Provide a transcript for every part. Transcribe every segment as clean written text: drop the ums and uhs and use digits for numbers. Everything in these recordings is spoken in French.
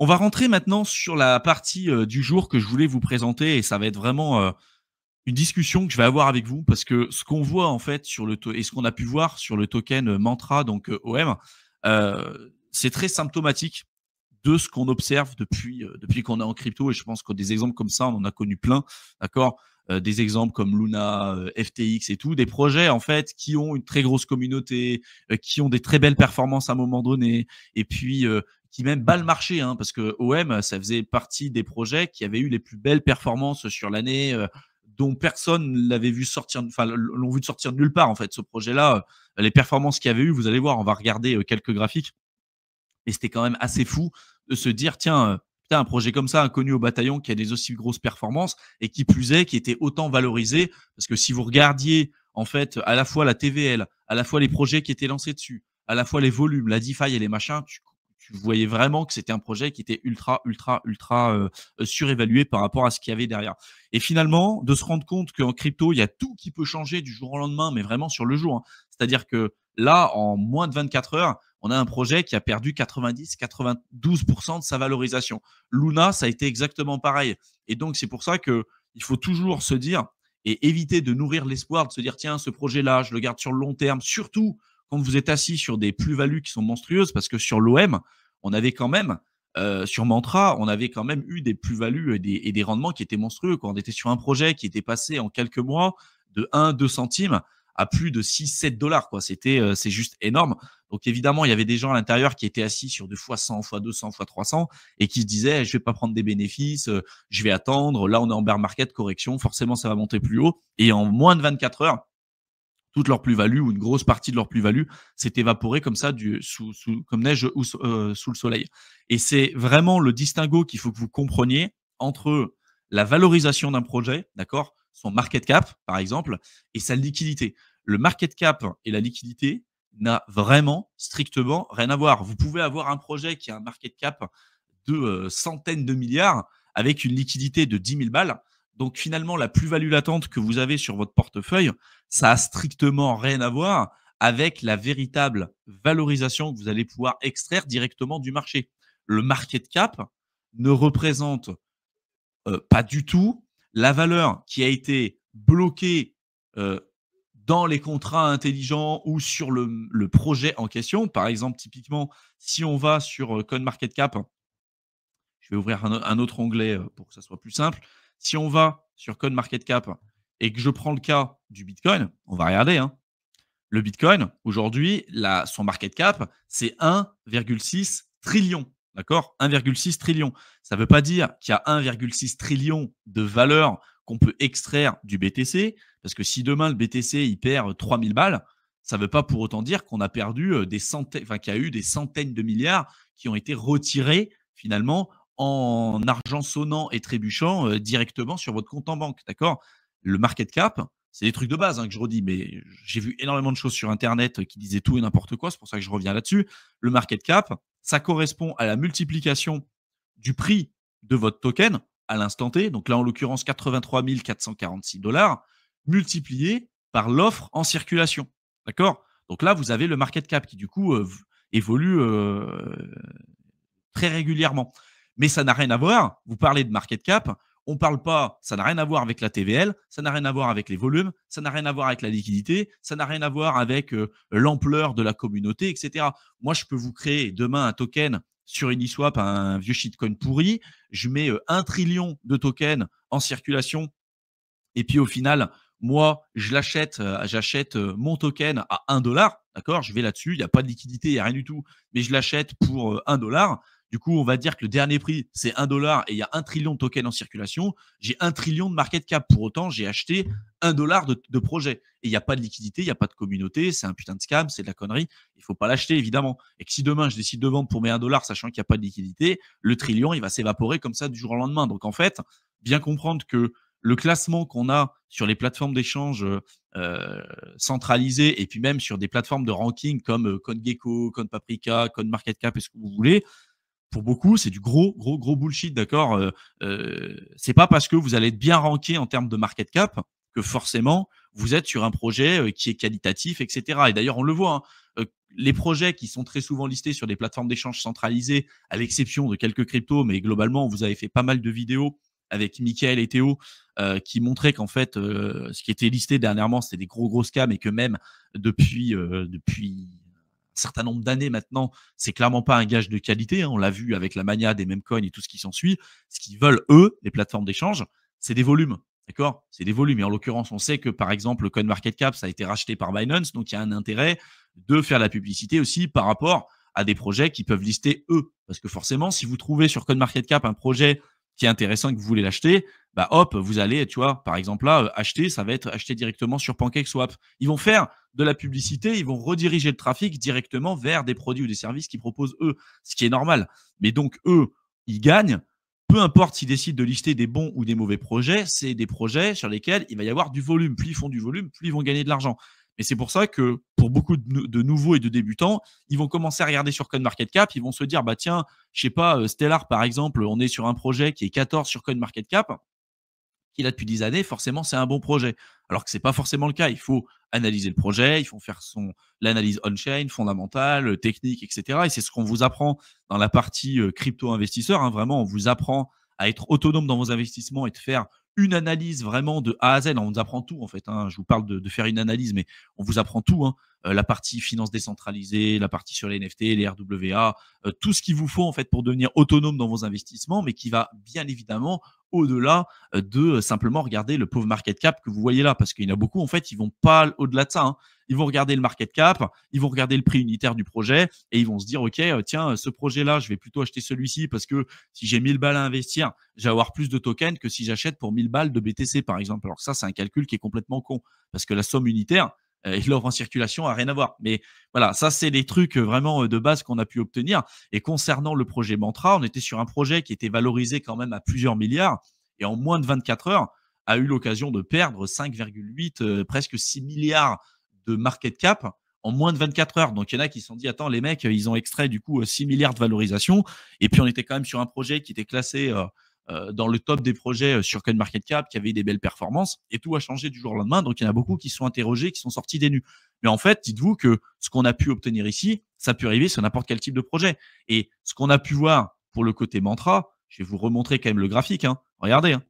On va rentrer maintenant sur la partie, du jour que je voulais vous présenter et ça va être vraiment, une discussion que je vais avoir avec vous parce que ce qu'on voit en fait sur le to et ce qu'on a pu voir sur le token, Mantra donc, OM, c'est très symptomatique de ce qu'on observe depuis qu'on est en crypto et je pense que des exemples comme ça, on en a connu plein, d'accord? Des exemples comme Luna, FTX et tout, des projets en fait qui ont une très grosse communauté, qui ont des très belles performances à un moment donné et puis, qui même bat le marché, hein, parce que OM, ça faisait partie des projets qui avaient eu les plus belles performances sur l'année, dont personne l'avait vu sortir, enfin l'ont vu sortir de nulle part en fait. Ce projet-là, les performances qu'il y avait eu, vous allez voir, on va regarder quelques graphiques. Et c'était quand même assez fou de se dire, tiens, putain, un projet comme ça, inconnu au bataillon, qui a des aussi grosses performances et qui plus est, qui était autant valorisé. Parce que si vous regardiez, en fait, à la fois la TVL, à la fois les projets qui étaient lancés dessus, à la fois les volumes, la DeFi et les machins, tu voyais vraiment que c'était un projet qui était ultra, ultra, ultra surévalué par rapport à ce qu'il y avait derrière. Et finalement, de se rendre compte qu'en crypto, il y a tout qui peut changer du jour au lendemain, mais vraiment sur le jour, hein. C'est-à-dire que là, en moins de 24 heures, on a un projet qui a perdu 90-92% de sa valorisation. Luna, ça a été exactement pareil. Et donc, c'est pour ça que il faut toujours se dire et éviter de nourrir l'espoir, de se dire, tiens, ce projet-là, je le garde sur le long terme, surtout quand vous êtes assis sur des plus-values qui sont monstrueuses, parce que sur l'OM, on avait quand même, sur Mantra, on avait quand même eu des plus-values et des rendements qui étaient monstrueux. Quand on était sur un projet qui était passé en quelques mois de 1-2 centimes à plus de 6-7 dollars, quoi. C'est juste énorme. Donc évidemment, il y avait des gens à l'intérieur qui étaient assis sur des fois 100, fois 200, fois 300 et qui se disaient, je vais pas prendre des bénéfices, je vais attendre. Là, on est en bear market, correction, forcément, ça va monter plus haut. Et en moins de 24 heures, toute leur plus-value ou une grosse partie de leur plus-value s'est évaporée comme ça comme neige sous le soleil. Et c'est vraiment le distinguo qu'il faut que vous compreniez entre la valorisation d'un projet, d'accord, son market cap par exemple, et sa liquidité. Le market cap et la liquidité n'a vraiment strictement rien à voir. Vous pouvez avoir un projet qui a un market cap de centaines de milliards avec une liquidité de 10 000 balles. Donc finalement, la plus-value latente que vous avez sur votre portefeuille, ça a strictement rien à voir avec la véritable valorisation que vous allez pouvoir extraire directement du marché. Le market cap ne représente pas du tout la valeur qui a été bloquée euh, dans les contrats intelligents ou sur le projet en question. Par exemple, typiquement, si on va sur CoinMarketCap, je vais ouvrir un autre onglet pour que ça soit plus simple. Si on va sur CoinMarketCap et que je prends le cas du Bitcoin, on va regarder, hein. Le Bitcoin, aujourd'hui, son market cap, c'est 1,6 trillion. D'accord? 1,6 trillion. Ça ne veut pas dire qu'il y a 1,6 trillion de valeur qu'on peut extraire du BTC, parce que si demain le BTC il perd 3000 balles, ça ne veut pas pour autant dire qu'on a perdu des centaines, enfin qu'il y a eu des centaines de milliards qui ont été retirés finalement en argent sonnant et trébuchant directement sur votre compte en banque. D'accord? Le market cap, c'est des trucs de base hein, que je redis, mais j'ai vu énormément de choses sur Internet qui disaient tout et n'importe quoi. C'est pour ça que je reviens là-dessus. Le market cap, ça correspond à la multiplication du prix de votre token à l'instant T. Donc là, en l'occurrence, 83 446 dollars multiplié par l'offre en circulation. D'accord? Donc là, vous avez le market cap qui, du coup, évolue très régulièrement. Mais ça n'a rien à voir. Vous parlez de market cap, on parle pas, ça n'a rien à voir avec la TVL, ça n'a rien à voir avec les volumes, ça n'a rien à voir avec la liquidité, ça n'a rien à voir avec l'ampleur de la communauté, etc. Moi, je peux vous créer demain un token sur Uniswap, un vieux shitcoin pourri, je mets 1 trillion de tokens en circulation et puis au final, moi, j'achète mon token à 1 dollar, d'accord? Je vais là-dessus, il n'y a pas de liquidité, il n'y a rien du tout, mais je l'achète pour 1 dollar. Du coup, on va dire que le dernier prix, c'est 1 dollar et il y a 1 trillion de tokens en circulation. J'ai 1 trillion de market cap. Pour autant, j'ai acheté 1 dollar de projet. Et il n'y a pas de liquidité, il n'y a pas de communauté, c'est un putain de scam, c'est de la connerie. Il ne faut pas l'acheter, évidemment. Et que si demain, je décide de vendre pour mes 1 dollar, sachant qu'il n'y a pas de liquidité, le trillion, il va s'évaporer comme ça du jour au lendemain. Donc, en fait, bien comprendre que le classement qu'on a sur les plateformes d'échange centralisées et puis même sur des plateformes de ranking comme CoinGecko, CoinPaprika, CoinMarketCap et ce que vous voulez, pour beaucoup, c'est du gros, gros, gros bullshit, d'accord. C'est pas parce que vous allez être bien ranké en termes de market cap que forcément vous êtes sur un projet qui est qualitatif, etc. Et d'ailleurs, on le voit, hein, les projets qui sont très souvent listés sur des plateformes d'échange centralisées, à l'exception de quelques cryptos, mais globalement, vous avez fait pas mal de vidéos avec Mickaël et Théo qui montraient qu'en fait, ce qui était listé dernièrement, c'était des gros scams et que même depuis un certain nombre d'années maintenant, c'est clairement pas un gage de qualité, hein. On l'a vu avec la mania des meme coins et tout ce qui s'ensuit. Ce qu'ils veulent, eux, les plateformes d'échange, c'est des volumes. D'accord? C'est des volumes. Et en l'occurrence, on sait que par exemple, le CoinMarketCap, ça a été racheté par Binance. Donc, il y a un intérêt de faire la publicité aussi par rapport à des projets qui peuvent lister eux. Parce que forcément, si vous trouvez sur CoinMarketCap un projet qui est intéressant et que vous voulez l'acheter, bah hop, vous allez, tu vois, par exemple là, acheter, ça va être acheté directement sur PancakeSwap. Ils vont faire de la publicité, ils vont rediriger le trafic directement vers des produits ou des services qu'ils proposent eux, ce qui est normal. Mais donc eux, ils gagnent. Peu importe s'ils décident de lister des bons ou des mauvais projets, c'est des projets sur lesquels il va y avoir du volume. Plus ils font du volume, plus ils vont gagner de l'argent. Et c'est pour ça que pour beaucoup de nouveaux et de débutants, ils vont commencer à regarder sur CoinMarketCap, ils vont se dire, bah tiens, je sais pas, Stellar par exemple, on est sur un projet qui est 14 sur CoinMarketCap, qu'il a depuis 10 années, forcément, c'est un bon projet. Alors que ce n'est pas forcément le cas. Il faut analyser le projet, il faut faire l'analyse on-chain, fondamentale, technique, etc. Et c'est ce qu'on vous apprend dans la partie crypto-investisseur, hein. Vraiment, on vous apprend à être autonome dans vos investissements et de faire une analyse vraiment de A à Z. On vous apprend tout, en fait, hein. Je vous parle de faire une analyse, mais on vous apprend tout, hein. La partie finance décentralisée, la partie sur les NFT, les RWA, tout ce qu'il vous faut, en fait, pour devenir autonome dans vos investissements, mais qui va bien évidemment au-delà de simplement regarder le pauvre market cap que vous voyez là. Parce qu'il y en a beaucoup, en fait, ils vont pas au-delà de ça, hein. Ils vont regarder le market cap, ils vont regarder le prix unitaire du projet et ils vont se dire, OK, tiens, ce projet-là, je vais plutôt acheter celui-ci parce que si j'ai 1000 balles à investir, je vais avoir plus de tokens que si j'achète pour 1000 balles de BTC, par exemple. Alors ça, c'est un calcul qui est complètement con parce que la somme unitaire et l'offre en circulation a rien à voir. Mais voilà, ça, c'est des trucs vraiment de base qu'on a pu obtenir. Et concernant le projet Mantra, on était sur un projet qui était valorisé quand même à plusieurs milliards et en moins de 24 heures, a eu l'occasion de perdre 5,8, presque 6 milliards de market cap en moins de 24 heures. Donc, il y en a qui se sont dit, attends, les mecs, ils ont extrait du coup 6 milliards de valorisation. Et puis, on était quand même sur un projet qui était classé dans le top des projets sur CoinMarketCap, qui avait des belles performances. Et tout a changé du jour au lendemain. Donc, il y en a beaucoup qui se sont interrogés, qui sont sortis des nues. Mais en fait, dites-vous que ce qu'on a pu obtenir ici, ça peut arriver sur n'importe quel type de projet. Et ce qu'on a pu voir pour le côté mantra, je vais vous remontrer quand même le graphique, hein. Regardez, hein.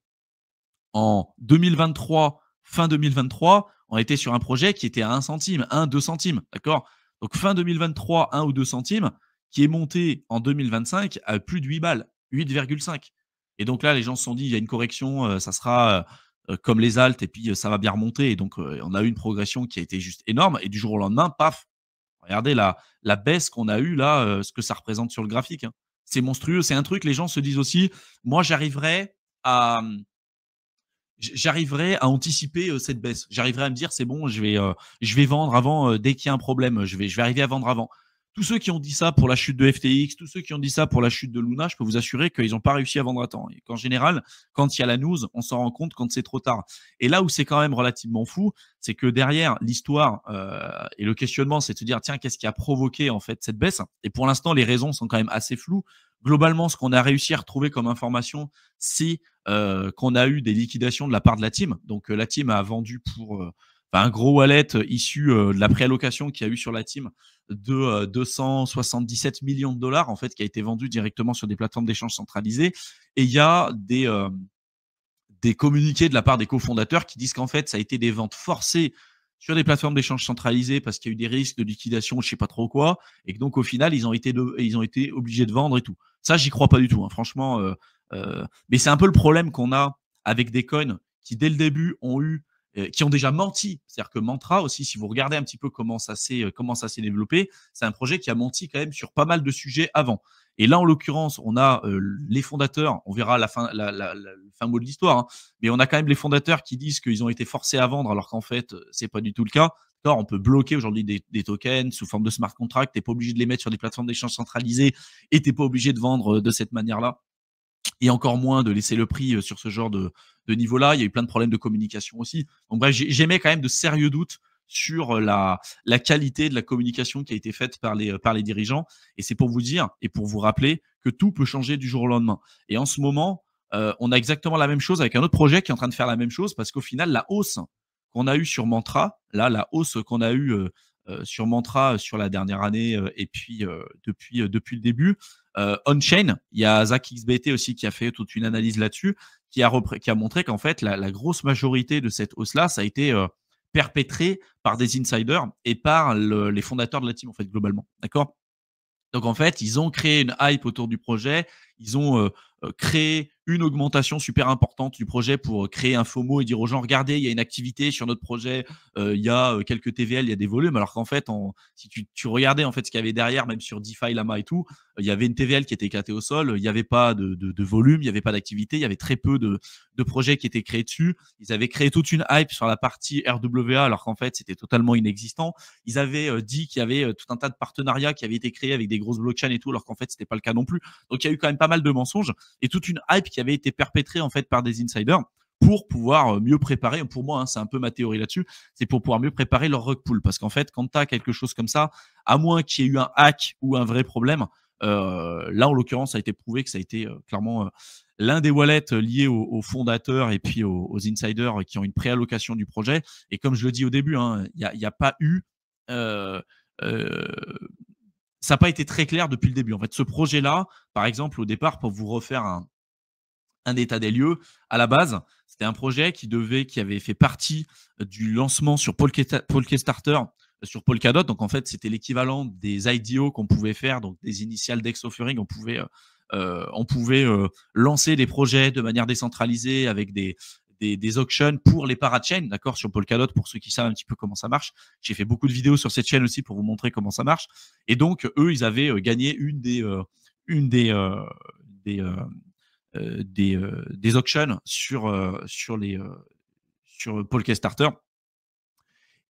En 2023, fin 2023, on était sur un projet qui était à 1 centime, 1, 2 centimes, d'accord? Donc fin 2023, 1 ou 2 centimes, qui est monté en 2025 à plus de 8 balles, 8,5. Et donc là, les gens se sont dit, il y a une correction, ça sera comme les altes, et puis ça va bien remonter. Et donc, on a eu une progression qui a été juste énorme. Et du jour au lendemain, paf, regardez la baisse qu'on a eue là, ce que ça représente sur le graphique, hein. C'est monstrueux. C'est un truc, les gens se disent aussi, moi, à, j'arriverai à anticiper cette baisse. J'arriverai à me dire, c'est bon, je vais vendre avant, dès qu'il y a un problème, je vais arriver à vendre avant. Tous ceux qui ont dit ça pour la chute de FTX, tous ceux qui ont dit ça pour la chute de Luna, je peux vous assurer qu'ils n'ont pas réussi à vendre à temps. Et qu'en général, quand il y a la news, on s'en rend compte quand c'est trop tard. Et là où c'est quand même relativement fou, c'est que derrière l'histoire et le questionnement, c'est de se dire, tiens, qu'est-ce qui a provoqué en fait cette baisse? Et pour l'instant, les raisons sont quand même assez floues. Globalement, ce qu'on a réussi à retrouver comme information, c'est qu'on a eu des liquidations de la part de la team. Donc, la team a vendu pour un gros wallet issu de la préallocation qu'il y a eu sur la team de 277 millions de dollars, en fait, qui a été vendu directement sur des plateformes d'échange centralisées. Et il y a des communiqués de la part des cofondateurs qui disent qu'en fait, ça a été des ventes forcées sur des plateformes d'échange centralisées parce qu'il y a eu des risques de liquidation, je sais pas trop quoi, et que donc au final, ils ont été obligés de vendre et tout. Ça, j'y crois pas du tout, hein, franchement. Mais c'est un peu le problème qu'on a avec des coins qui, dès le début, qui ont déjà menti. C'est-à-dire que Mantra aussi, si vous regardez un petit peu comment ça s'est développé, c'est un projet qui a menti quand même sur pas mal de sujets avant. Et là, en l'occurrence, on a les fondateurs, on verra le fin mot de l'histoire, hein, mais on a quand même les fondateurs qui disent qu'ils ont été forcés à vendre alors qu'en fait, c'est pas du tout le cas. On peut bloquer aujourd'hui des tokens sous forme de smart contract. Tu n'es pas obligé de les mettre sur des plateformes d'échange centralisées et tu n'es pas obligé de vendre de cette manière-là. Et encore moins de laisser le prix sur ce genre de niveau-là. Il y a eu plein de problèmes de communication aussi. Donc bref, j'émets quand même de sérieux doutes sur la qualité de la communication qui a été faite par les dirigeants. Et c'est pour vous dire et pour vous rappeler que tout peut changer du jour au lendemain. Et en ce moment, on a exactement la même chose avec un autre projet qui est en train de faire la même chose parce qu'au final, la hausse qu'on a eu sur Mantra, là, la hausse qu'on a eue, sur Mantra, sur la dernière année, et puis, depuis le début. On-chain, il y a ZachXBT aussi qui a fait toute une analyse là-dessus, qui a montré qu'en fait la grosse majorité de cette hausse-là, ça a été, perpétré par des insiders et par les fondateurs de la team, en fait, globalement. D'accord? Donc en fait, ils ont créé une hype autour du projet. Ils ont créé une augmentation super importante du projet pour créer un FOMO et dire aux gens, regardez, il y a une activité sur notre projet, il y a quelques TVL, il y a des volumes. Alors qu'en fait, si tu regardais en fait ce qu'il y avait derrière, même sur DeFi, Lama et tout, il y avait une TVL qui était éclatée au sol, il n'y avait pas de volume, il n'y avait pas d'activité, il y avait très peu de projets qui étaient créés dessus. Ils avaient créé toute une hype sur la partie RWA, alors qu'en fait, c'était totalement inexistant. Ils avaient dit qu'il y avait tout un tas de partenariats qui avaient été créés avec des grosses blockchains et tout, alors qu'en fait, c'était pas le cas non plus. Donc, il y a eu quand même pas mal de mensonges et toute une hype qui avait été perpétrée en fait par des insiders pour pouvoir mieux préparer. Pour moi, hein, c'est un peu ma théorie là-dessus, c'est pour pouvoir mieux préparer leur rug pull. Parce qu'en fait, quand tu as quelque chose comme ça, à moins qu'il y ait eu un hack ou un vrai problème, là, en l'occurrence, ça a été prouvé que ça a été clairement l'un des wallets liés aux fondateurs et puis aux insiders qui ont une préallocation du projet. Et comme je le dis au début, hein, il n'y a pas eu euh, euh, ça n'a pas été très clair depuis le début. En fait, ce projet-là, par exemple, au départ, pour vous refaire un état des lieux, à la base, c'était un projet qui avait fait partie du lancement sur Polkastarter, sur Polkadot. Donc, en fait, c'était l'équivalent des IDO qu'on pouvait faire, donc des initial DEX offering. On pouvait lancer des projets de manière décentralisée avec des auctions pour les parachains, d'accord, sur Polkadot, pour ceux qui savent un petit peu comment ça marche. J'ai fait beaucoup de vidéos sur cette chaîne aussi pour vous montrer comment ça marche. Et donc, eux, ils avaient gagné une des auctions sur Polkastarter.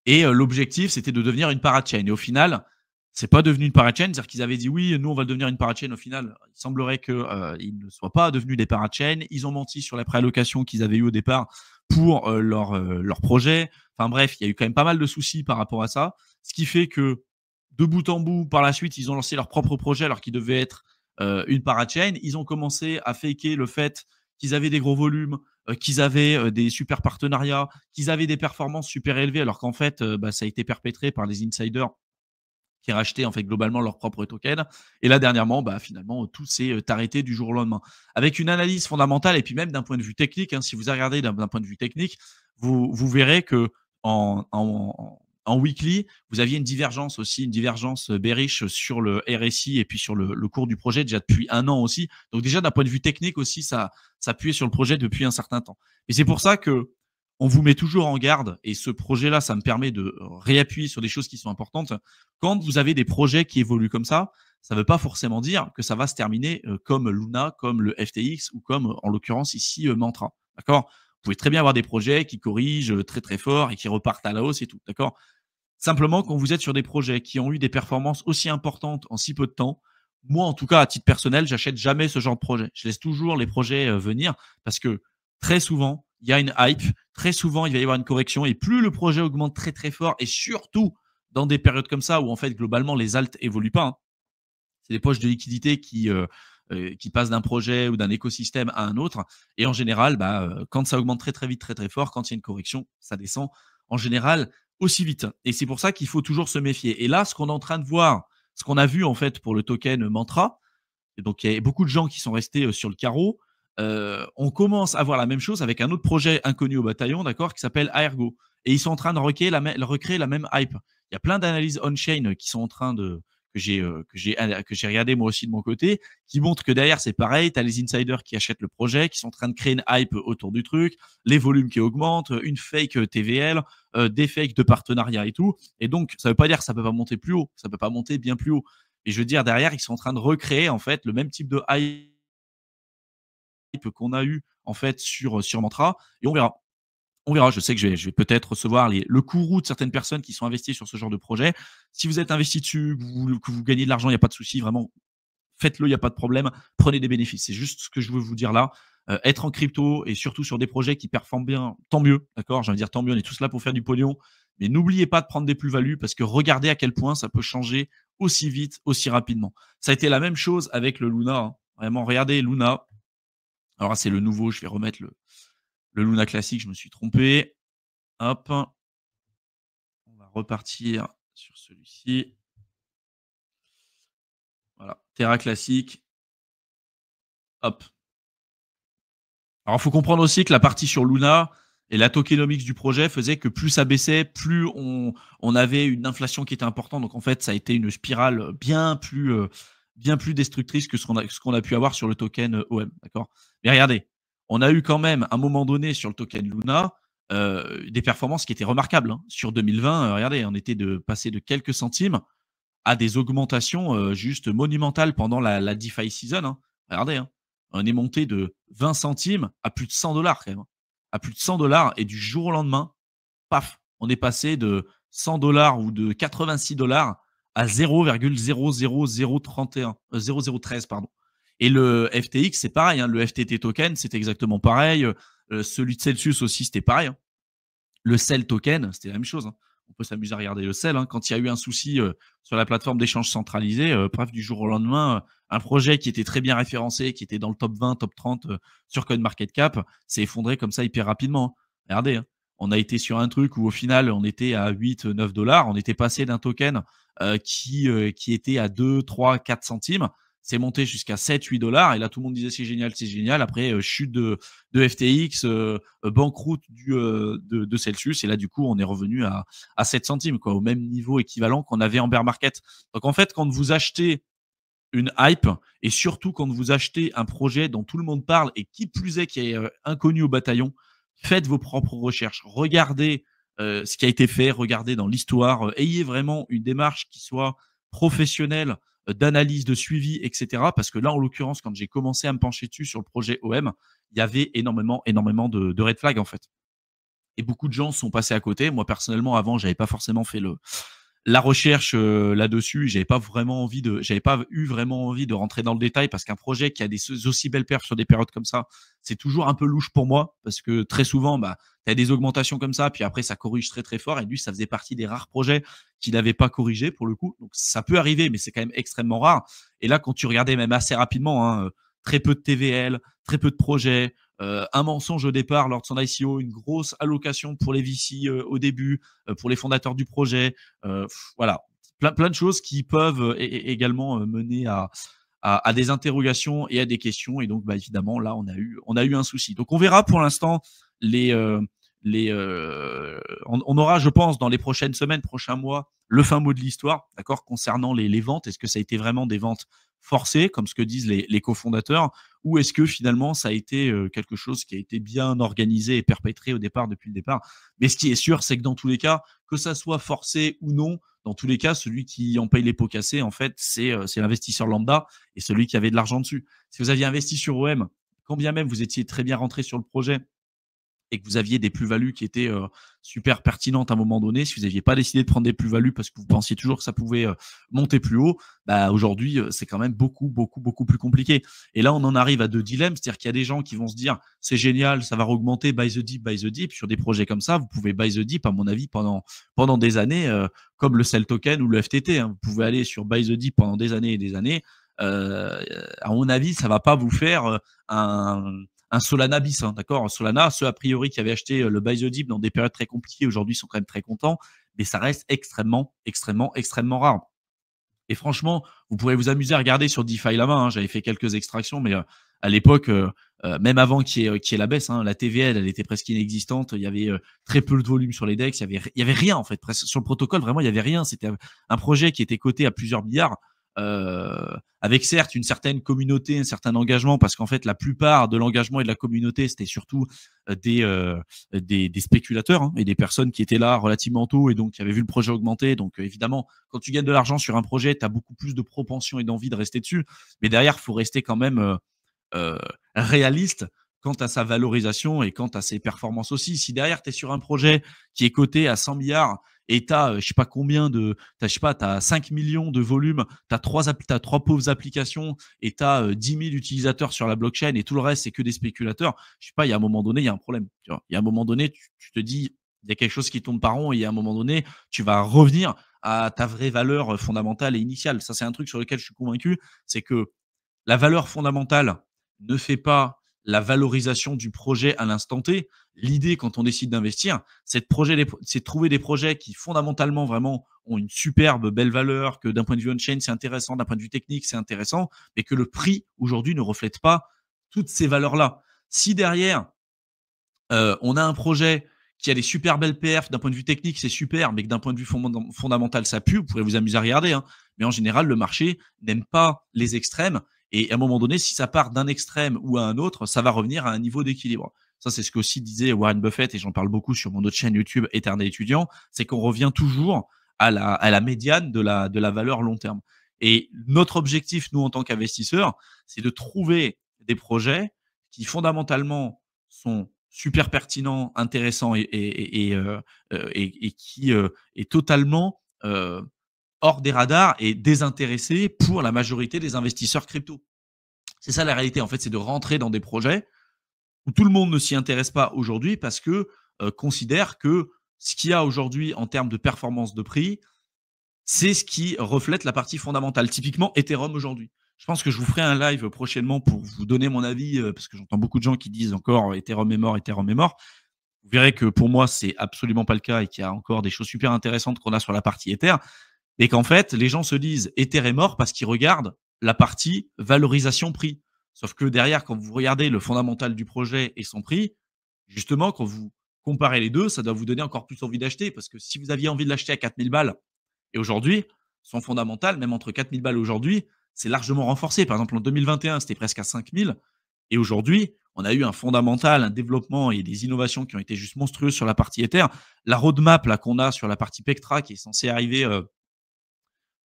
Et l'objectif, c'était de devenir une parachain. Et au final, c'est pas devenu une parachain. C'est-à-dire qu'ils avaient dit oui, nous, on va devenir une parachain. Au final, il semblerait qu'ils ne soient pas devenus des parachains. Ils ont menti sur la préallocation qu'ils avaient eu au départ pour leur projet. Enfin bref, il y a eu quand même pas mal de soucis par rapport à ça. Ce qui fait que de bout en bout, par la suite, ils ont lancé leur propre projet alors qu'ils devaient être une parachain. Ils ont commencé à faker le fait qu'ils avaient des gros volumes, qu'ils avaient des super partenariats, qu'ils avaient des performances super élevées, alors qu'en fait, ça a été perpétré par les insiders qui rachetaient en fait globalement leurs propres tokens. Et là, dernièrement, finalement, tout s'est arrêté du jour au lendemain. Avec une analyse fondamentale et puis même d'un point de vue technique, hein, si vous regardez d'un point de vue technique, vous verrez que en weekly, vous aviez une divergence aussi, une divergence bearish sur le RSI et puis sur le cours du projet déjà depuis un an aussi. Donc déjà d'un point de vue technique aussi, ça appuyait sur le projet depuis un certain temps. Et c'est pour ça que on vous met toujours en garde, et ce projet-là, ça me permet de réappuyer sur des choses qui sont importantes. Quand vous avez des projets qui évoluent comme ça ne veut pas forcément dire que ça va se terminer comme Luna, comme le FTX ou comme, en l'occurrence ici, Mantra. D'accord? Vous pouvez très bien avoir des projets qui corrigent très très fort et qui repartent à la hausse et tout. D'accord? Simplement, quand vous êtes sur des projets qui ont eu des performances aussi importantes en si peu de temps, moi, en tout cas, à titre personnel, j'achète jamais ce genre de projet. Je laisse toujours les projets venir parce que très souvent, il y a une hype. Très souvent, il va y avoir une correction et plus le projet augmente très, très fort et surtout dans des périodes comme ça où, en fait, globalement, les alts évoluent pas, hein. C'est des poches de liquidité qui passent d'un projet ou d'un écosystème à un autre. Et en général, quand ça augmente très, très vite, très, très fort, quand il y a une correction, ça descend en général aussi vite. Et c'est pour ça qu'il faut toujours se méfier. Et là, ce qu'on est en train de voir, ce qu'on a vu en fait pour le token Mantra, et donc il y a beaucoup de gens qui sont restés sur le carreau. On commence à voir la même chose avec un autre projet inconnu au bataillon, d'accord, qui s'appelle Aergo. Et ils sont en train de recréer la même hype. Il y a plein d'analyses on-chain qui sont en train de que j'ai regardé moi aussi de mon côté, qui montrent que derrière c'est pareil, tu as les insiders qui achètent le projet, qui sont en train de créer une hype autour du truc, les volumes qui augmentent, une fake TVL, des fakes de partenariat et tout. Et donc ça veut pas dire que ça peut pas monter plus haut, ça peut pas monter bien plus haut. Et je veux dire derrière ils sont en train de recréer en fait le même type de hype qu'on a eu en fait sur Mantra, et on verra. On verra. Je sais que je vais peut-être recevoir le courroux de certaines personnes qui sont investies sur ce genre de projet. Si vous êtes investi dessus, que vous gagnez de l'argent, il n'y a pas de souci. Vraiment, faites-le, il n'y a pas de problème. Prenez des bénéfices. C'est juste ce que je veux vous dire là. Être en crypto et surtout sur des projets qui performent bien, tant mieux. D'accord? J'ai envie de dire tant mieux. On est tous là pour faire du pognon. Mais n'oubliez pas de prendre des plus-values parce que regardez à quel point ça peut changer aussi vite, aussi rapidement. Ça a été la même chose avec le Luna, hein. Vraiment, regardez Luna. Alors là, c'est le nouveau. Je vais remettre le Luna classique. Je me suis trompé. Hop, on va repartir sur celui-ci. Voilà, Terra classique. Hop. Alors, il faut comprendre aussi que la partie sur Luna et la tokenomics du projet faisait que plus ça baissait, plus on avait une inflation qui était importante. Donc, en fait, ça a été une spirale bien plus destructrice que ce qu'on a pu avoir sur le token OM. D'accord. Mais regardez, on a eu quand même, à un moment donné, sur le token Luna, des performances qui étaient remarquables, hein. Sur 2020, regardez, on était passé de quelques centimes à des augmentations juste monumentales pendant la DeFi season, hein. Regardez, hein, on est monté de 20 centimes à plus de 100 $ quand même, hein. À plus de 100 $ et du jour au lendemain, paf, on est passé de 100 $ ou de 86 $ à 0,00031, 0013 pardon. Et le FTX, c'est pareil, hein, le FTT token, c'est exactement pareil. Celui de Celsius aussi, c'était pareil, hein. Le Cell token, c'était la même chose, hein. On peut s'amuser à regarder le Cell, hein. Quand il y a eu un souci sur la plateforme d'échange centralisée, bref, du jour au lendemain, un projet qui était très bien référencé, qui était dans le top 20, top 30 sur CoinMarketCap, s'est effondré comme ça hyper rapidement, hein. Regardez, hein, on a été sur un truc où au final, on était à 8, 9 $. On était passé d'un token qui était à 2, 3, 4 centimes. C'est monté jusqu'à 7, 8 $ et là tout le monde disait c'est génial, c'est génial. Après chute de FTX, banqueroute de Celsius et là du coup on est revenu à 7 centimes quoi, au même niveau équivalent qu'on avait en bear market. Donc en fait quand vous achetez une hype et surtout quand vous achetez un projet dont tout le monde parle et qui plus est qui est inconnu au bataillon, faites vos propres recherches, regardez ce qui a été fait, regardez dans l'histoire, ayez vraiment une démarche qui soit professionnelle, d'analyse, de suivi, etc. Parce que là, en l'occurrence, quand j'ai commencé à me pencher dessus sur le projet OM, il y avait énormément de red flags en fait. Et beaucoup de gens sont passés à côté. Moi, personnellement, avant, j'avais pas forcément fait la recherche là-dessus. J'avais pas eu vraiment envie de rentrer dans le détail parce qu'un projet qui a des aussi belles perfs sur des périodes comme ça, c'est toujours un peu louche pour moi parce que très souvent, bah, tu as des augmentations comme ça, puis après, ça corrige très très fort. Et lui, ça faisait partie des rares projets qu'il n'avait pas corrigé pour le coup. Donc, ça peut arriver, mais c'est quand même extrêmement rare. Et là, quand tu regardais même assez rapidement, hein, très peu de TVL, très peu de projets, un mensonge au départ lors de son ICO, une grosse allocation pour les VC au début, pour les fondateurs du projet. Voilà, plein de choses qui peuvent également mener à des interrogations et à des questions. Et donc, bah, évidemment, là, on a eu un souci. Donc, on verra pour l'instant les, on aura, je pense, dans les prochaines semaines, prochains mois, le fin mot de l'histoire, d'accord, concernant les ventes. Est-ce que ça a été vraiment des ventes forcées, comme ce que disent les cofondateurs, ou est-ce que finalement ça a été quelque chose qui a été bien organisé et perpétré au départ, depuis le départ. Mais ce qui est sûr, c'est que dans tous les cas, que ça soit forcé ou non, dans tous les cas, celui qui en paye les pots cassés, en fait, c'est l'investisseur lambda et celui qui avait de l'argent dessus. Si vous aviez investi sur OM, quand bien même vous étiez très bien rentré sur le projet et que vous aviez des plus-values qui étaient super pertinentes à un moment donné, si vous n'aviez pas décidé de prendre des plus-values parce que vous pensiez toujours que ça pouvait monter plus haut, bah aujourd'hui, c'est quand même beaucoup plus compliqué. Et là, on en arrive à deux dilemmes, c'est-à-dire qu'il y a des gens qui vont se dire c'est génial, ça va augmenter, buy the deep. Sur des projets comme ça, vous pouvez buy the deep, à mon avis, pendant des années, comme le Cell Token ou le FTT, hein. Vous pouvez aller sur buy the deep pendant des années et des années. À mon avis, ça va pas vous faire un Solana bis, hein, d'accord. Solana, ceux a priori qui avaient acheté le buy the dip dans des périodes très compliquées, aujourd'hui sont quand même très contents, mais ça reste extrêmement rare. Et franchement, vous pourrez vous amuser à regarder sur DeFi la main, hein. J'avais fait quelques extractions, mais à l'époque, même avant qu'il y ait la baisse, hein, la TVL, elle était presque inexistante. Il y avait très peu de volume sur les DEX. Il y avait rien en fait. Presque, sur le protocole, vraiment, il y avait rien. C'était un projet qui était coté à plusieurs milliards. Avec certes une certaine communauté, un certain engagement, parce qu'en fait la plupart de l'engagement et de la communauté c'était surtout des spéculateurs, hein, et des personnes qui étaient là relativement tôt et donc qui avaient vu le projet augmenter. Donc évidemment, quand tu gagnes de l'argent sur un projet, tu as beaucoup plus de propension et d'envie de rester dessus, mais derrière il faut rester quand même réaliste quant à sa valorisation et quant à ses performances aussi. Si derrière tu es sur un projet qui est coté à 100 milliards et tu as je sais pas combien de je sais pas, tu as 5 millions de volume, tu as trois pauvres applications et tu as 10 000 utilisateurs sur la blockchain et tout le reste c'est que des spéculateurs, je sais pas, il y a un moment donné, il y a un problème, tu vois. Il y a un moment donné, tu te dis il y a quelque chose qui tourne par rond et à un moment donné, tu vas revenir à ta vraie valeur fondamentale et initiale. Ça c'est un truc sur lequel je suis convaincu, c'est que la valeur fondamentale ne fait pas la valorisation du projet à l'instant T. L'idée, quand on décide d'investir, c'est de trouver des projets qui fondamentalement vraiment ont une superbe belle valeur, que d'un point de vue on-chain, c'est intéressant, d'un point de vue technique, c'est intéressant, mais que le prix aujourd'hui ne reflète pas toutes ces valeurs-là. Si derrière, on a un projet qui a des super belles perfs, d'un point de vue technique, c'est super, mais que d'un point de vue fondamental, ça pue, vous pourrez vous amuser à regarder, hein. Mais en général, le marché n'aime pas les extrêmes. Et à un moment donné, si ça part d'un extrême ou à un autre, ça va revenir à un niveau d'équilibre. Ça, c'est ce qu'aussi disait Warren Buffett, et j'en parle beaucoup sur mon autre chaîne YouTube, Éternel étudiant, c'est qu'on revient toujours à la médiane de la valeur long terme. Et notre objectif, nous, en tant qu'investisseurs, c'est de trouver des projets qui fondamentalement sont super pertinents, intéressants et qui est totalement hors des radars et désintéressé pour la majorité des investisseurs crypto. C'est ça la réalité, en fait, c'est de rentrer dans des projets où tout le monde ne s'y intéresse pas aujourd'hui parce que considère que ce qu'il y a aujourd'hui en termes de performance de prix, c'est ce qui reflète la partie fondamentale. Typiquement, Ethereum aujourd'hui. Je pense que je vous ferai un live prochainement pour vous donner mon avis, parce que j'entends beaucoup de gens qui disent encore Ethereum est mort, Ethereum est mort. Vous verrez que pour moi, c'est absolument pas le cas et qu'il y a encore des choses super intéressantes qu'on a sur la partie Ether. Et qu'en fait, les gens se disent Ether est mort parce qu'ils regardent la partie valorisation prix. Sauf que derrière, quand vous regardez le fondamental du projet et son prix, justement, quand vous comparez les deux, ça doit vous donner encore plus envie d'acheter. Parce que si vous aviez envie de l'acheter à 4000 balles et aujourd'hui, son fondamental, même entre 4000 balles aujourd'hui, c'est largement renforcé. Par exemple, en 2021, c'était presque à 5000. Et aujourd'hui, on a eu un fondamental, un développement et des innovations qui ont été juste monstrueuses sur la partie Ether. La roadmap là qu'on a sur la partie Pectra qui est censée arriver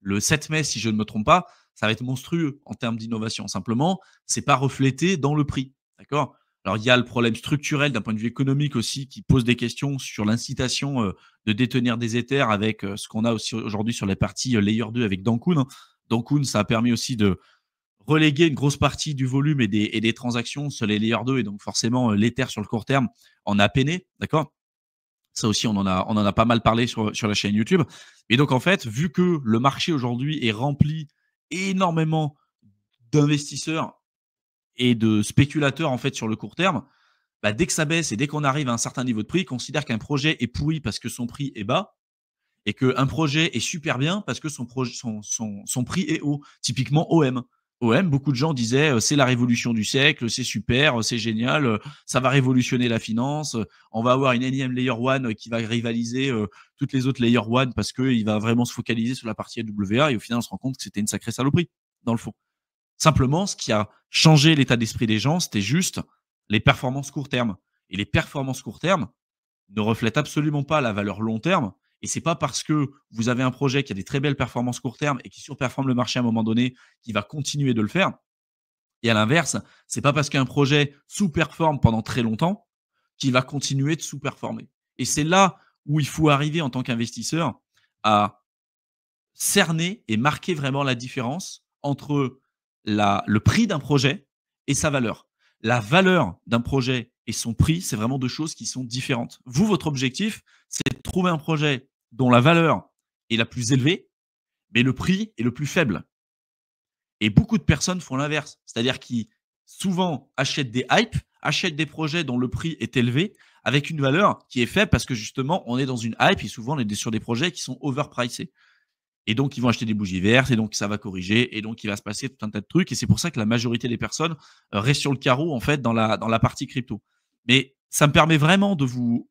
le 7 mai, si je ne me trompe pas, ça va être monstrueux en termes d'innovation. Simplement, c'est pas reflété dans le prix. D'accord. Alors, il y a le problème structurel d'un point de vue économique aussi qui pose des questions sur l'incitation de détenir des Ethers avec ce qu'on a aussi aujourd'hui sur les parties Layer 2 avec Dankun. Dankun, ça a permis aussi de reléguer une grosse partie du volume et des transactions sur les Layer 2 et donc forcément l'Ether sur le court terme en a peiné. D'accord. Ça aussi, on en a pas mal parlé sur la chaîne YouTube. Et donc, en fait, vu que le marché aujourd'hui est rempli énormément d'investisseurs et de spéculateurs en fait sur le court terme, bah, dès que ça baisse et dès qu'on arrive à un certain niveau de prix, ils considèrent qu'un projet est pourri parce que son prix est bas et qu'un projet est super bien parce que son prix est haut. Typiquement OM. OM, beaucoup de gens disaient c'est la révolution du siècle, c'est super, c'est génial, ça va révolutionner la finance, on va avoir une énième Layer 1 qui va rivaliser toutes les autres Layer 1 parce qu'il va vraiment se focaliser sur la partie AWA et au final on se rend compte que c'était une sacrée saloperie dans le fond. Simplement, ce qui a changé l'état d'esprit des gens, c'était juste les performances court terme. Et les performances court terme ne reflètent absolument pas la valeur long terme. Et c'est pas parce que vous avez un projet qui a des très belles performances court terme et qui surperforme le marché à un moment donné qui va continuer de le faire. Et à l'inverse, c'est pas parce qu'un projet sous-performe pendant très longtemps qu'il va continuer de sous-performer. Et c'est là où il faut arriver en tant qu'investisseur à cerner et marquer vraiment la différence entre le prix d'un projet et sa valeur. La valeur d'un projet et son prix, c'est vraiment deux choses qui sont différentes. Vous, votre objectif, c'est de trouver un projet dont la valeur est la plus élevée, mais le prix est le plus faible. Et beaucoup de personnes font l'inverse, c'est-à-dire qu'ils souvent achètent des hypes, achètent des projets dont le prix est élevé, avec une valeur qui est faible parce que justement, on est dans une hype et souvent on est sur des projets qui sont overpricés. Et donc, ils vont acheter des bougies vertes, et donc ça va corriger, et donc il va se passer tout un tas de trucs. Et c'est pour ça que la majorité des personnes restent sur le carreau, en fait, dans la partie crypto. Mais ça me permet vraiment de vous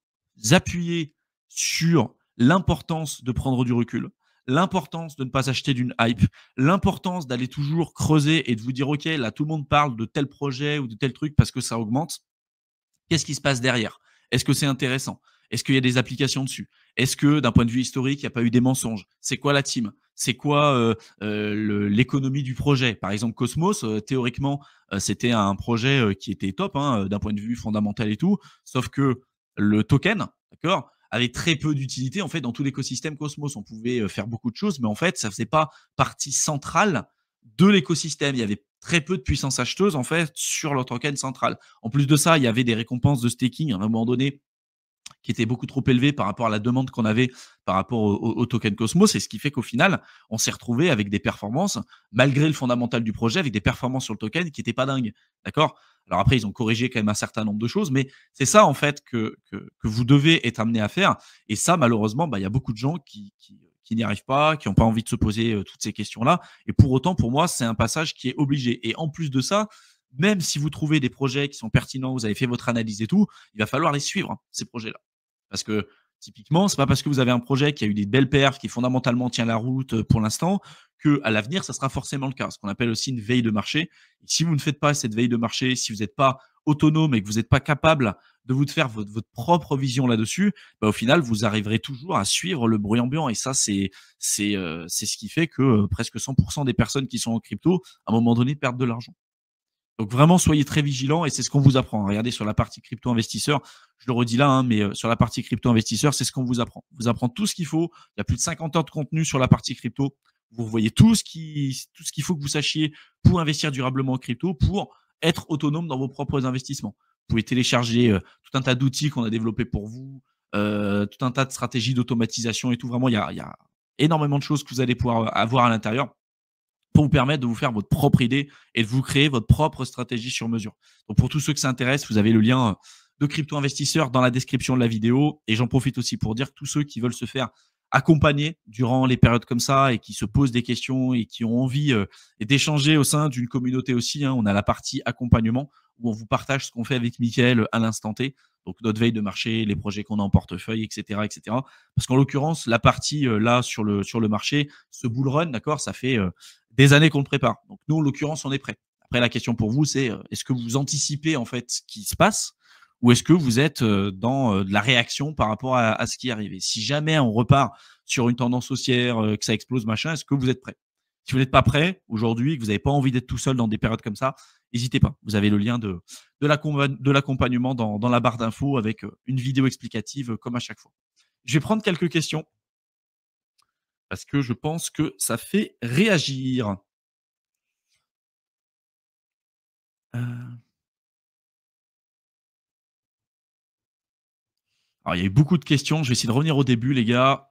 appuyer sur l'importance de prendre du recul, l'importance de ne pas acheter d'une hype, l'importance d'aller toujours creuser et de vous dire, OK, là, tout le monde parle de tel projet ou de tel truc parce que ça augmente. Qu'est-ce qui se passe derrière? Est-ce que c'est intéressant? Est-ce qu'il y a des applications dessus? Est-ce que d'un point de vue historique, il n'y a pas eu des mensonges? C'est quoi la team? C'est quoi l'économie du projet? Par exemple, Cosmos, théoriquement, c'était un projet qui était top hein, d'un point de vue fondamental et tout, sauf que le token, d'accord, avait très peu d'utilité en fait dans tout l'écosystème Cosmos. On pouvait faire beaucoup de choses, mais en fait, ça faisait pas partie centrale de l'écosystème. Il y avait très peu de puissance acheteuse en fait sur le token central. En plus de ça, il y avait des récompenses de staking à un moment donné qui étaient beaucoup trop élevées par rapport à la demande qu'on avait par rapport au token Cosmos. Et ce qui fait qu'au final, on s'est retrouvé avec des performances, malgré le fondamental du projet, avec des performances sur le token qui n'étaient pas dingues. D'accord. Alors après, ils ont corrigé quand même un certain nombre de choses, mais c'est ça en fait que vous devez être amené à faire. Et ça, malheureusement, bah, il y a beaucoup de gens qui n'y arrivent pas, qui n'ont pas envie de se poser toutes ces questions-là. Et pour autant, pour moi, c'est un passage qui est obligé. Et en plus de ça, même si vous trouvez des projets qui sont pertinents, vous avez fait votre analyse et tout, il va falloir les suivre, hein, ces projets-là. Parce que typiquement, c'est pas parce que vous avez un projet qui a eu des belles perfs, qui fondamentalement tient la route pour l'instant, que à l'avenir, ça sera forcément le cas. Ce qu'on appelle aussi une veille de marché. Et si vous ne faites pas cette veille de marché, si vous n'êtes pas autonome et que vous n'êtes pas capable de vous faire votre propre vision là-dessus, bah, au final, vous arriverez toujours à suivre le bruit ambiant. Et ça, c'est ce qui fait que presque 100% des personnes qui sont en crypto, à un moment donné, perdent de l'argent. Donc vraiment, soyez très vigilants et c'est ce qu'on vous apprend. Regardez sur la partie crypto investisseur, je le redis là, hein, mais sur la partie crypto investisseur, c'est ce qu'on vous apprend. On vous apprend tout ce qu'il faut. Il y a plus de 50 heures de contenu sur la partie crypto. Vous voyez tout ce qu'il faut que vous sachiez pour investir durablement en crypto, pour être autonome dans vos propres investissements. Vous pouvez télécharger tout un tas d'outils qu'on a développés pour vous, tout un tas de stratégies d'automatisation et tout. Vraiment, il y a énormément de choses que vous allez pouvoir avoir à l'intérieur pour vous permettre de vous faire votre propre idée et de vous créer votre propre stratégie sur mesure. Donc pour tous ceux que ça intéresse, vous avez le lien de Crypto Investisseur dans la description de la vidéo. Et j'en profite aussi pour dire que tous ceux qui veulent se faire accompagner durant les périodes comme ça et qui se posent des questions et qui ont envie d'échanger au sein d'une communauté aussi, hein, on a la partie accompagnement où on vous partage ce qu'on fait avec Mickaël à l'instant T. Donc notre veille de marché, les projets qu'on a en portefeuille, etc., etc. Parce qu'en l'occurrence, la partie là sur le marché, ce bull run, d'accord, ça fait des années qu'on le prépare. Donc nous, en l'occurrence, on est prêt. Après, la question pour vous, c'est est-ce que vous anticipez en fait ce qui se passe ou est-ce que vous êtes dans de la réaction par rapport à ce qui est arrivé? Si jamais on repart sur une tendance haussière, que ça explose, machin, est-ce que vous êtes prêt? Si vous n'êtes pas prêt aujourd'hui, que vous n'avez pas envie d'être tout seul dans des périodes comme ça, n'hésitez pas. Vous avez le lien de l'accompagnement dans la barre d'infos avec une vidéo explicative comme à chaque fois. Je vais prendre quelques questions parce que je pense que ça fait réagir. Heu, alors il y a eu beaucoup de questions, je vais essayer de revenir au début les gars.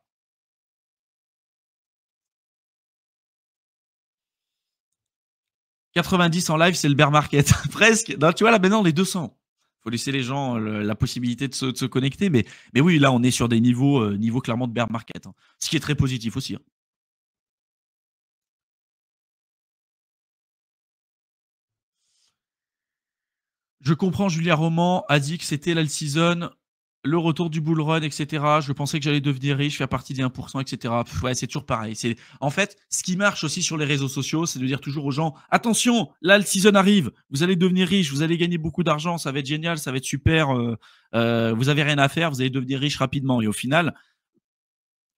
90 en live, c'est le bear market. Presque. Non, tu vois là maintenant on est 200. Faut laisser les gens la possibilité de se connecter, mais oui, là on est sur des niveaux clairement de bear market, hein. Ce qui est très positif aussi, hein. Je comprends, Julia Roman a dit que c'était l'alt season, le retour du bull run, et cetera. Je pensais que j'allais devenir riche, faire partie des 1 et cetera. Ouais, c'est toujours pareil. C'est en fait, ce qui marche aussi sur les réseaux sociaux, c'est de dire toujours aux gens: «Attention, l'alt season arrive, vous allez devenir riche, vous allez gagner beaucoup d'argent, ça va être génial, ça va être super, vous avez rien à faire, vous allez devenir riche rapidement» et au final,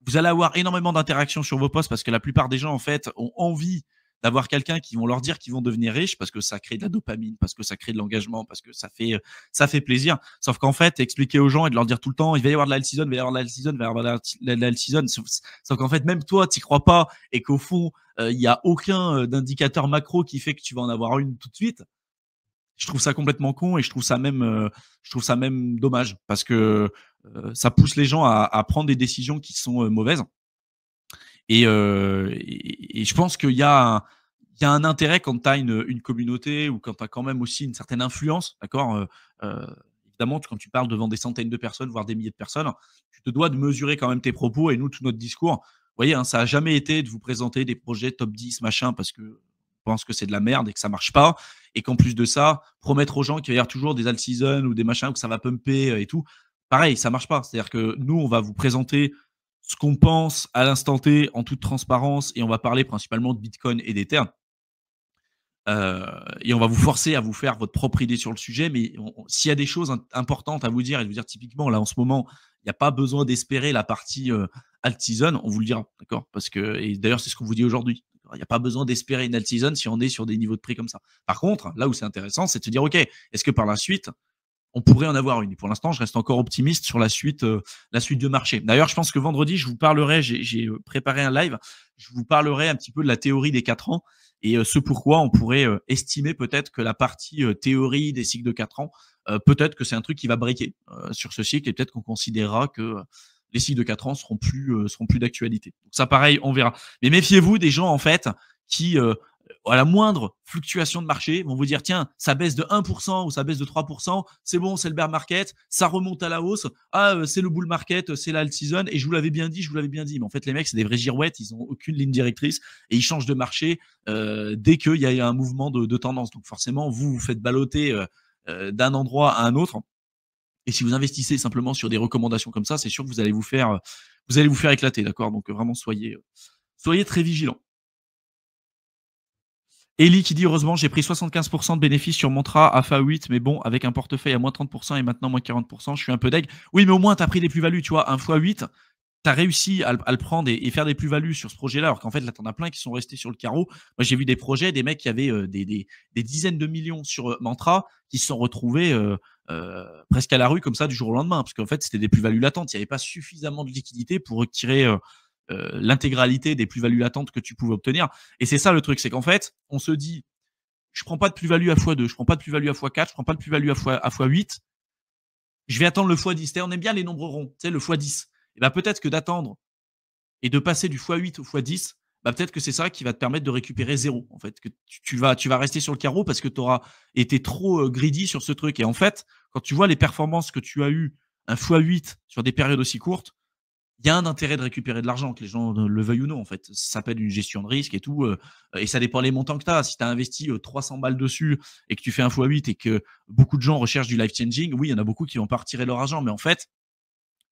vous allez avoir énormément d'interactions sur vos posts parce que la plupart des gens, en fait, ont envie d'avoir quelqu'un qui vont leur dire qu'ils vont devenir riches parce que ça crée de la dopamine, parce que ça crée de l'engagement, parce que ça fait plaisir. Sauf qu'en fait, expliquer aux gens et de leur dire tout le temps, il va y avoir de la season, il va y avoir de la season, il va y avoir de la season. Sauf qu'en fait, même toi, tu n'y crois pas et qu'au fond, il n'y a aucun d'indicateur macro qui fait que tu vas en avoir une tout de suite. Je trouve ça complètement con et je trouve ça même dommage parce que ça pousse les gens à prendre des décisions qui sont mauvaises. Et je pense qu'il y a un intérêt quand tu as une communauté ou quand tu as quand même aussi une certaine influence, d'accord. Évidemment, quand tu parles devant des centaines de personnes, voire des milliers de personnes, tu te dois de mesurer quand même tes propos et nous, tout notre discours. Vous voyez, hein, ça a jamais été de vous présenter des projets top 10, machin, parce que on pense que c'est de la merde et que ça marche pas. Et qu'en plus de ça, promettre aux gens qu'il va y avoir toujours des alt season ou des machins, que ça va pumper et tout, pareil, ça marche pas. C'est-à-dire que nous, on va vous présenter ce qu'on pense à l'instant T en toute transparence et on va parler principalement de Bitcoin et d'Ether. Et on va vous forcer à vous faire votre propre idée sur le sujet, mais s'il y a des choses importantes à vous dire et de vous dire typiquement, là, en ce moment, il n'y a pas besoin d'espérer la partie alt season, on vous le dira, d'accord. Parce que, et d'ailleurs, c'est ce qu'on vous dit aujourd'hui. Il n'y a pas besoin d'espérer une alt season si on est sur des niveaux de prix comme ça. Par contre, là où c'est intéressant, c'est de se dire, OK, est-ce que par la suite, on pourrait en avoir une. Et pour l'instant, je reste encore optimiste sur la suite de marché. D'ailleurs, je pense que vendredi, je vous parlerai, j'ai préparé un live, je vous parlerai un petit peu de la théorie des 4 ans et ce pourquoi on pourrait estimer peut-être que la partie théorie des cycles de 4 ans, peut-être que c'est un truc qui va breaker sur ce cycle et peut-être qu'on considérera que les cycles de 4 ans seront plus d'actualité. Donc ça, pareil, on verra. Mais méfiez-vous des gens, en fait, qui À la moindre fluctuation de marché, vont vous dire tiens, ça baisse de 1 ou ça baisse de 3, c'est bon, c'est le bear market, ça remonte à la hausse. Ah, c'est le bull market, c'est la alt season. Et je vous l'avais bien dit, je vous l'avais bien dit. Mais en fait, les mecs, c'est des vrais girouettes, ils ont aucune ligne directrice et ils changent de marché dès qu'il y a un mouvement de tendance. Donc forcément, vous vous faites balloter d'un endroit à un autre. Et si vous investissez simplement sur des recommandations comme ça, c'est sûr que vous allez vous faire éclater, d'accord. Donc vraiment, soyez très vigilants. Ellie qui dit heureusement j'ai pris 75% de bénéfices sur Montra à FA8, mais bon, avec un portefeuille à moins 30% et maintenant moins 40%, je suis un peu deg. Oui, mais au moins tu as pris des plus-values, tu vois, un x8, tu as réussi à le prendre et faire des plus-values sur ce projet-là, alors qu'en fait là tu en as plein qui sont restés sur le carreau. Moi j'ai vu des projets, des mecs qui avaient des dizaines de millions sur Mantra qui se sont retrouvés presque à la rue comme ça du jour au lendemain, parce qu'en fait c'était des plus-values latentes, il n'y avait pas suffisamment de liquidité pour retirer l'intégralité des plus-values latentes que tu pouvais obtenir. Et c'est ça le truc, c'est qu'en fait, on se dit, je prends pas de plus-value à x2, je prends pas de plus-value à x4, je prends pas de plus-value à x8, je vais attendre le x10. On aime bien les nombres ronds, tu sais, le x10. Et ben peut-être que d'attendre et de passer du x8 au x10, bah peut-être que c'est ça qui va te permettre de récupérer zéro. En fait, que tu vas rester sur le carreau parce que tu auras été trop greedy sur ce truc. Et en fait, quand tu vois les performances que tu as eues, un x8 sur des périodes aussi courtes, il y a un intérêt de récupérer de l'argent, que les gens le veuillent ou non, en fait. Ça s'appelle une gestion de risque et tout. Et ça dépend les montants que tu as. Si tu as investi 300 balles dessus et que tu fais un x8 et que beaucoup de gens recherchent du life changing, oui, il y en a beaucoup qui vont pas retirer leur argent. Mais en fait,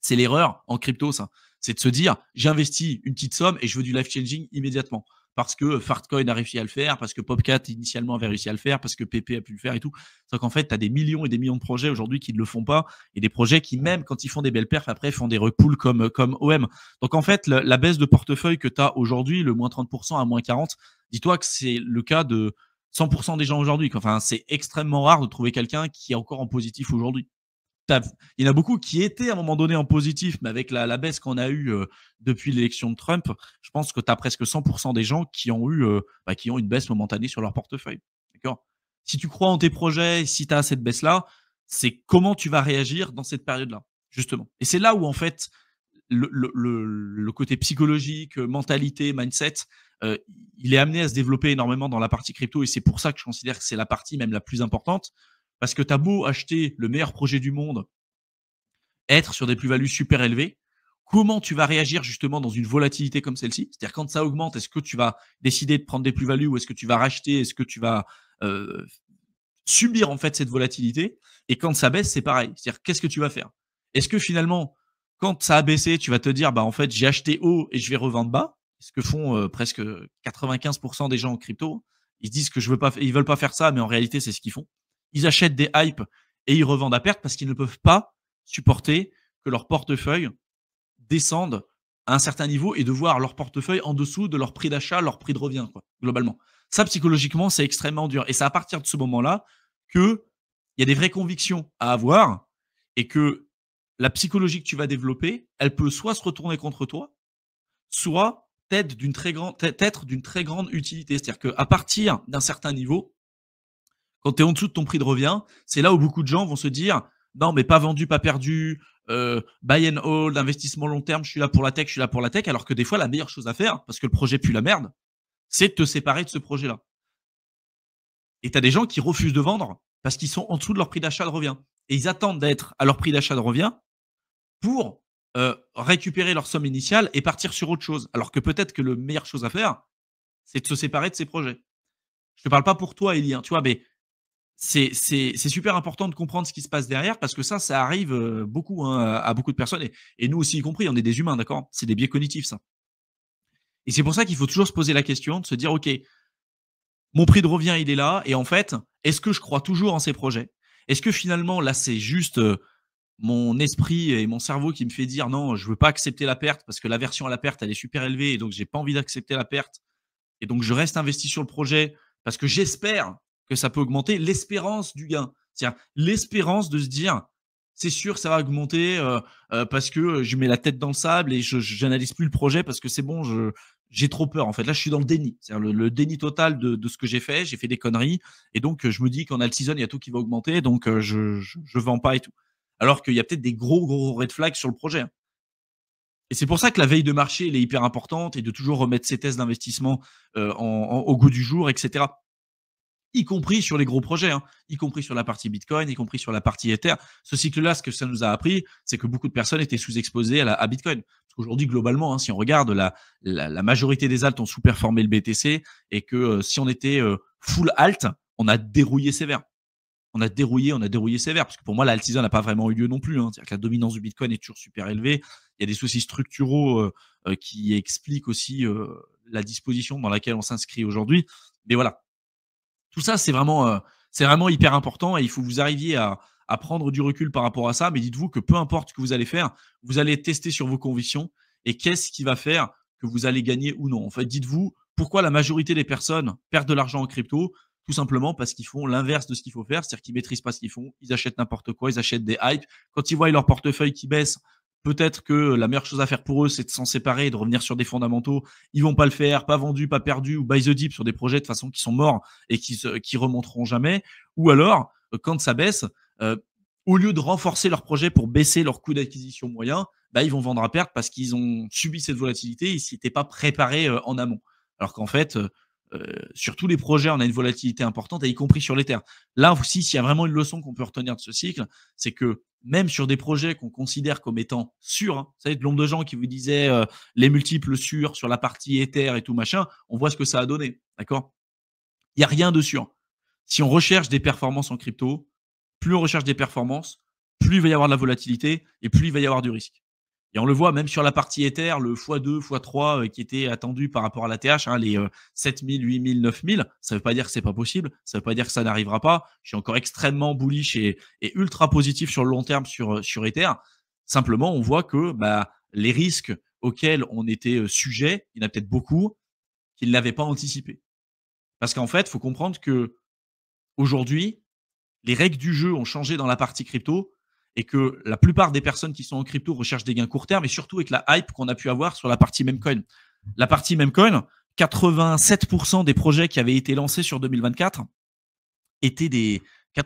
c'est l'erreur en crypto, ça. C'est de se dire, j'investis une petite somme et je veux du life changing immédiatement. Parce que Fartcoin a réussi à le faire, parce que Popcat initialement avait réussi à le faire, parce que PP a pu le faire et tout. Sauf qu'en fait, tu as des millions et des millions de projets aujourd'hui qui ne le font pas, et des projets qui, même quand ils font des belles perfs, après font des repools comme OM. Donc en fait, la baisse de portefeuille que tu as aujourd'hui, le moins 30% à moins 40%, dis-toi que c'est le cas de 100% des gens aujourd'hui. Enfin, c'est extrêmement rare de trouver quelqu'un qui est encore en positif aujourd'hui. Il y en a beaucoup qui étaient à un moment donné en positif, mais avec la baisse qu'on a eue depuis l'élection de Trump, je pense que tu as presque 100% des gens qui ont eu qui ont une baisse momentanée sur leur portefeuille. D'accord. Si tu crois en tes projets, si tu as cette baisse-là, c'est comment tu vas réagir dans cette période-là, justement. Et c'est là où, en fait, le côté psychologique, mentalité, mindset, euh, il est amené à se développer énormément dans la partie crypto. Et c'est pour ça que je considère que c'est la partie même la plus importante. Parce que tu as beau acheter le meilleur projet du monde, être sur des plus-values super élevées, comment tu vas réagir justement dans une volatilité comme celle-ci? C'est-à-dire quand ça augmente, est-ce que tu vas décider de prendre des plus-values ou est-ce que tu vas racheter? Est-ce que tu vas euh, subir en fait cette volatilité? Et quand ça baisse, c'est pareil. C'est-à-dire qu'est-ce que tu vas faire? Est-ce que finalement, quand ça a baissé, tu vas te dire bah en fait j'ai acheté haut et je vais revendre bas? Ce que font presque 95% des gens en crypto. Ils se disent que ils veulent pas faire ça, mais en réalité c'est ce qu'ils font. Ils achètent des hypes et ils revendent à perte parce qu'ils ne peuvent pas supporter que leur portefeuille descende à un certain niveau et de voir leur portefeuille en dessous de leur prix d'achat, leur prix de revient, quoi, globalement. Ça, psychologiquement, c'est extrêmement dur. Et c'est à partir de ce moment-là qu'il y a des vraies convictions à avoir et que la psychologie que tu vas développer, elle peut soit se retourner contre toi, soit être d'une très grande utilité. C'est-à-dire qu'à partir d'un certain niveau, quand tu es en dessous de ton prix de revient, c'est là où beaucoup de gens vont se dire non, mais pas vendu, pas perdu, buy and hold, investissement long terme, je suis là pour la tech, je suis là pour la tech. Alors que des fois, la meilleure chose à faire, parce que le projet pue la merde, c'est de te séparer de ce projet-là. Et tu as des gens qui refusent de vendre parce qu'ils sont en dessous de leur prix d'achat de revient. Et ils attendent d'être à leur prix d'achat de revient pour récupérer leur somme initiale et partir sur autre chose. Alors que peut-être que la meilleure chose à faire, c'est de se séparer de ces projets. Je ne te parle pas pour toi, Elie, hein, tu vois, mais c'est super important de comprendre ce qui se passe derrière parce que ça arrive beaucoup hein, à beaucoup de personnes et nous aussi y compris, on est des humains, d'accord. C'est des biais cognitifs, ça. Et c'est pour ça qu'il faut toujours se poser la question de se dire, ok, mon prix de revient, il est là, et en fait, est-ce que je crois toujours en ces projets? Est-ce que finalement, là, c'est juste mon esprit et mon cerveau qui me fait dire non, je veux pas accepter la perte parce que l'aversion à la perte, elle est super élevée et donc j'ai pas envie d'accepter la perte et donc je reste investi sur le projet parce que j'espère que ça peut augmenter l'espérance du gain. C'est-à-dire l'espérance de se dire, c'est sûr, ça va augmenter parce que je mets la tête dans le sable et je n'analyse plus le projet parce que c'est bon, j'ai trop peur. En fait, là, je suis dans le déni. C'est-à-dire le déni total de ce que j'ai fait. J'ai fait des conneries et donc je me dis qu'en alt season, il y a tout qui va augmenter, donc je vends pas et tout. Alors qu'il y a peut-être des gros red flags sur le projet, hein. Et c'est pour ça que la veille de marché, elle est hyper importante et de toujours remettre ses thèses d'investissement, au goût du jour, et cetera. Y compris sur les gros projets, hein, y compris sur la partie Bitcoin, y compris sur la partie Ether. Ce cycle-là, ce que ça nous a appris, c'est que beaucoup de personnes étaient sous-exposées à Bitcoin. Parce qu'aujourd'hui, globalement, hein, si on regarde, la majorité des alts ont sous-performé le BTC et que si on était full alt, on a dérouillé sévère. On a dérouillé sévère. Parce que pour moi, la alt season n'a pas vraiment eu lieu non plus. Hein. C'est-à-dire que la dominance du Bitcoin est toujours super élevée. Il y a des soucis structuraux qui expliquent aussi la disposition dans laquelle on s'inscrit aujourd'hui. Mais voilà, tout ça, c'est vraiment hyper important et il faut que vous arriviez à prendre du recul par rapport à ça. Mais dites-vous que peu importe ce que vous allez faire, vous allez tester sur vos convictions et qu'est-ce qui va faire que vous allez gagner ou non. En fait, dites-vous pourquoi la majorité des personnes perdent de l'argent en crypto. Tout simplement parce qu'ils font l'inverse de ce qu'il faut faire, c'est-à-dire qu'ils maîtrisent pas ce qu'ils font, ils achètent n'importe quoi, ils achètent des hypes. Quand ils voient leur portefeuille qui baisse, peut-être que la meilleure chose à faire pour eux, c'est de s'en séparer et de revenir sur des fondamentaux. Ils vont pas le faire, pas vendu, pas perdu, ou buy the dip sur des projets de façon qui sont morts et qui remonteront jamais. Ou alors, quand ça baisse, euh, au lieu de renforcer leur projet pour baisser leur coût d'acquisition moyen, bah, ils vont vendre à perte parce qu'ils ont subi cette volatilité, ils s'y étaient pas préparés en amont. Alors qu'en fait, sur tous les projets, on a une volatilité importante, et y compris sur les terres. Là aussi, s'il y a vraiment une leçon qu'on peut retenir de ce cycle, c'est que même sur des projets qu'on considère comme étant sûrs, hein, vous savez, de nombre de gens qui vous disaient les multiples sûrs sur la partie Ether et tout machin, on voit ce que ça a donné. D'accord. Il n'y a rien de sûr. Si on recherche des performances en crypto, plus on recherche des performances, plus il va y avoir de la volatilité et plus il va y avoir du risque. Et on le voit même sur la partie Ether, le x2, x3 qui était attendu par rapport à la TH, hein, les 7000, 8000, 9000, ça ne veut pas dire que c'est pas possible, ça ne veut pas dire que ça n'arrivera pas. Je suis encore extrêmement bullish et ultra positif sur le long terme sur Ether. Simplement, on voit que bah, les risques auxquels on était sujet, il y en a peut-être beaucoup qui ne l'avaient pas anticipé. Parce qu'en fait, il faut comprendre que aujourd'hui, les règles du jeu ont changé dans la partie crypto et que la plupart des personnes qui sont en crypto recherchent des gains court terme et surtout avec la hype qu'on a pu avoir sur la partie Memecoin. La partie Memecoin, 87% des projets qui avaient été lancés sur 2024 étaient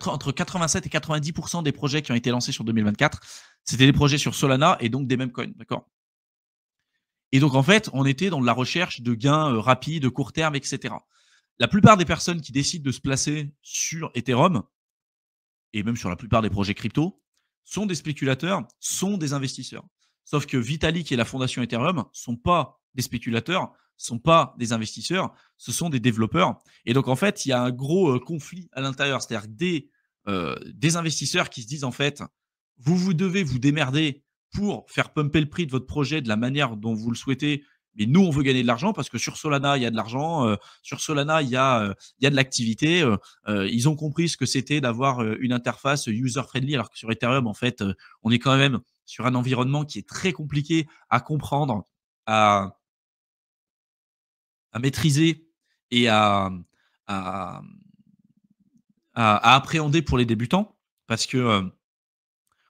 entre 87 et 90% des projets qui ont été lancés sur 2024, c'était des projets sur Solana et donc des Memecoin, d'accord. Et donc en fait, on était dans la recherche de gains rapides, de court terme, etc. La plupart des personnes qui décident de se placer sur Ethereum, et même sur la plupart des projets crypto, sont des spéculateurs, sont des investisseurs. Sauf que Vitalik et la fondation Ethereum ne sont pas des spéculateurs, ne sont pas des investisseurs, ce sont des développeurs. Et donc, en fait, il y a un gros conflit à l'intérieur. C'est-à-dire des investisseurs qui se disent, en fait, vous devez vous démerder pour faire pumper le prix de votre projet de la manière dont vous le souhaitez. Mais nous, on veut gagner de l'argent parce que sur Solana, il y a de l'argent. Sur Solana, il y a de l'activité. Ils ont compris ce que c'était d'avoir une interface user-friendly, alors que sur Ethereum, en fait, on est quand même sur un environnement qui est très compliqué à comprendre, à, à maîtriser et à, à appréhender pour les débutants, parce que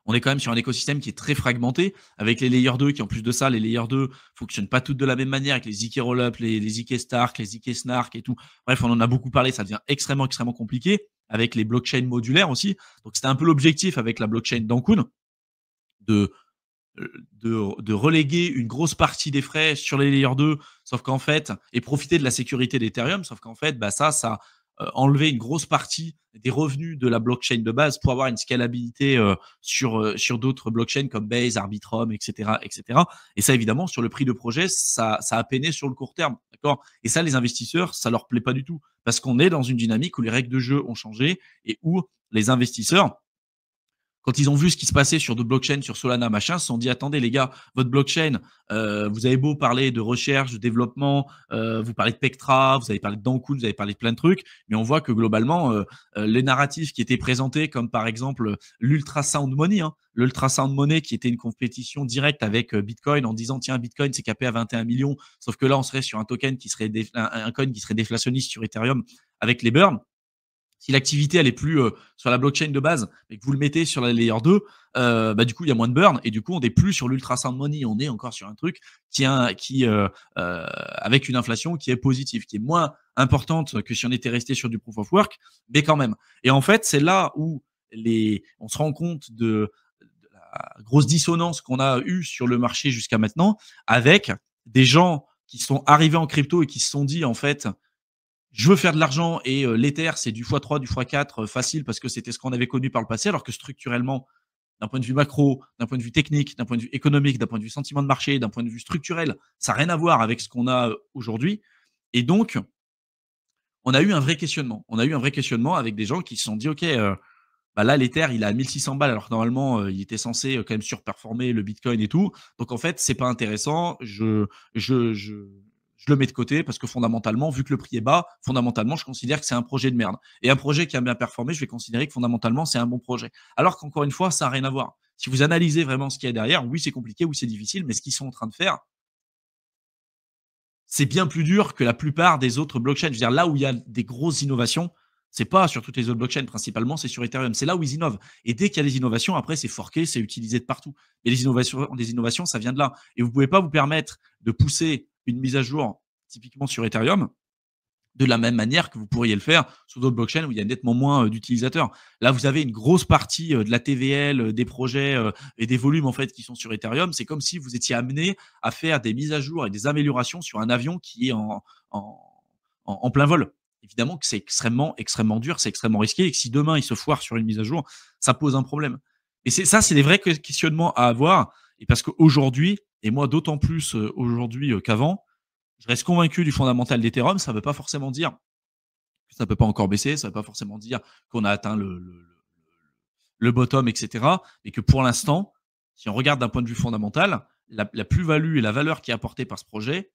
on est quand même sur un écosystème qui est très fragmenté, avec les layers 2 qui, en plus de ça, les layers 2 fonctionnent pas toutes de la même manière, avec les ZK Rollup, les ZK Stark, les ZK Snark et tout. Bref, on en a beaucoup parlé, ça devient extrêmement, extrêmement compliqué, avec les blockchains modulaires aussi. Donc, c'était un peu l'objectif avec la blockchain d'Ankun, de, de reléguer une grosse partie des frais sur les layers 2, sauf qu'en fait, et profiter de la sécurité d'Ethereum, sauf qu'en fait, bah ça enlever une grosse partie des revenus de la blockchain de base pour avoir une scalabilité sur d'autres blockchains comme Base, Arbitrum, etc., etc. Et ça, évidemment, sur le prix de projet, ça a peiné sur le court terme, d'accord. Et ça, les investisseurs, ça leur plaît pas du tout parce qu'on est dans une dynamique où les règles de jeu ont changé et où les investisseurs, quand ils ont vu ce qui se passait sur d'autres blockchains, sur Solana, machin, se sont dit, attendez les gars, votre blockchain, vous avez beau parler de recherche, de développement, vous parlez de Pectra, vous avez parlé de Dankun, vous avez parlé de plein de trucs, mais on voit que globalement, les narratifs qui étaient présentés, comme par exemple l'Ultra Sound Money, hein, l'Ultra Sound Money qui était une compétition directe avec Bitcoin en disant, tiens, Bitcoin c'est capé à 21 millions, sauf que là, on serait sur un token qui serait un coin qui serait déflationniste sur Ethereum avec les burns. Si l'activité elle est plus sur la blockchain de base et que vous le mettez sur la layer 2, bah, du coup il y a moins de burn et du coup on n'est plus sur l'ultra sound money, on est encore sur un truc avec une inflation qui est positive, qui est moins importante que si on était resté sur du proof of work, mais quand même. Et en fait c'est là où on se rend compte de grosse dissonance qu'on a eue sur le marché jusqu'à maintenant, avec des gens qui sont arrivés en crypto et qui se sont dit en fait, je veux faire de l'argent et l'Ether, c'est du x3, du x4 facile parce que c'était ce qu'on avait connu par le passé, alors que structurellement, d'un point de vue macro, d'un point de vue technique, d'un point de vue économique, d'un point de vue sentiment de marché, d'un point de vue structurel, ça n'a rien à voir avec ce qu'on a aujourd'hui. Et donc, on a eu un vrai questionnement. On a eu un vrai questionnement avec des gens qui se sont dit, OK, bah là, l'Ether, il est à 1600 balles, alors que normalement, il était censé quand même surperformer le Bitcoin et tout. Donc en fait, c'est pas intéressant. Je, je, je le mets de côté parce que fondamentalement, vu que le prix est bas, fondamentalement, je considère que c'est un projet de merde. Et un projet qui a bien performé, je vais considérer que fondamentalement, c'est un bon projet. Alors qu'encore une fois, ça n'a rien à voir. Si vous analysez vraiment ce qu'il y a derrière, oui, c'est compliqué, oui, c'est difficile, mais ce qu'ils sont en train de faire, c'est bien plus dur que la plupart des autres blockchains. Je veux dire, là où il y a des grosses innovations, c'est pas sur toutes les autres blockchains principalement, c'est sur Ethereum. C'est là où ils innovent. Et dès qu'il y a des innovations, après, c'est forqué, c'est utilisé de partout. Et les innovations, ça vient de là. Et vous pouvez pas vous permettre de pousser une mise à jour, typiquement sur Ethereum, de la même manière que vous pourriez le faire sur d'autres blockchains où il y a nettement moins d'utilisateurs. Là, vous avez une grosse partie de la TVL, des projets et des volumes en fait qui sont sur Ethereum. C'est comme si vous étiez amené à faire des mises à jour et des améliorations sur un avion qui est en, en plein vol. Évidemment que c'est extrêmement, extrêmement dur, c'est extrêmement risqué et que si demain il se foire sur une mise à jour, ça pose un problème. Et c'est ça, c'est des vrais questionnements à avoir. Et parce qu'aujourd'hui, et moi d'autant plus aujourd'hui qu'avant, je reste convaincu du fondamental d'Ethereum. Ça ne veut pas forcément dire que ça ne peut pas encore baisser. Ça ne veut pas forcément dire qu'on a atteint le bottom, etc. Et que pour l'instant, si on regarde d'un point de vue fondamental, la plus-value et la valeur qui est apportée par ce projet,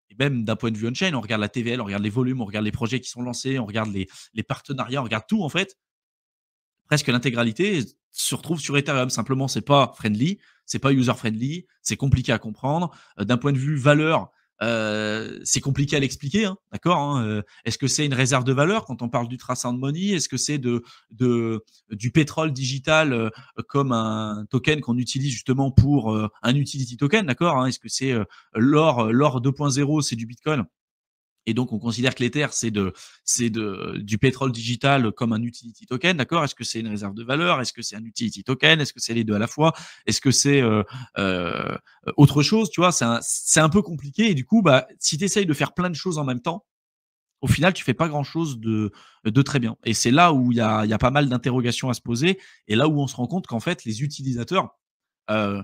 et même d'un point de vue on-chain, on regarde la TVL, on regarde les volumes, on regarde les projets qui sont lancés, on regarde les partenariats, on regarde tout en fait, presque l'intégralité se retrouve sur Ethereum. Simplement, c'est pas friendly, c'est pas user friendly, c'est compliqué à comprendre. D'un point de vue valeur, c'est compliqué à l'expliquer, hein, d'accord, hein, est-ce que c'est une réserve de valeur quand on parle du trace and money? Est-ce que c'est du pétrole digital comme un token qu'on utilise justement pour un utility token, d'accord, hein? Est-ce que c'est l'or 2.0, c'est du Bitcoin? Et donc, on considère que l'Ether, du pétrole digital comme un utility token, d'accord? Est-ce que c'est une réserve de valeur? Est-ce que c'est un utility token? Est-ce que c'est les deux à la fois? Est-ce que c'est euh, autre chose? Tu vois, c'est un peu compliqué. Et du coup, bah, si tu essayes de faire plein de choses en même temps, au final, tu fais pas grand-chose de très bien. Et c'est là où il y a pas mal d'interrogations à se poser. Et là où on se rend compte qu'en fait, les utilisateurs heu,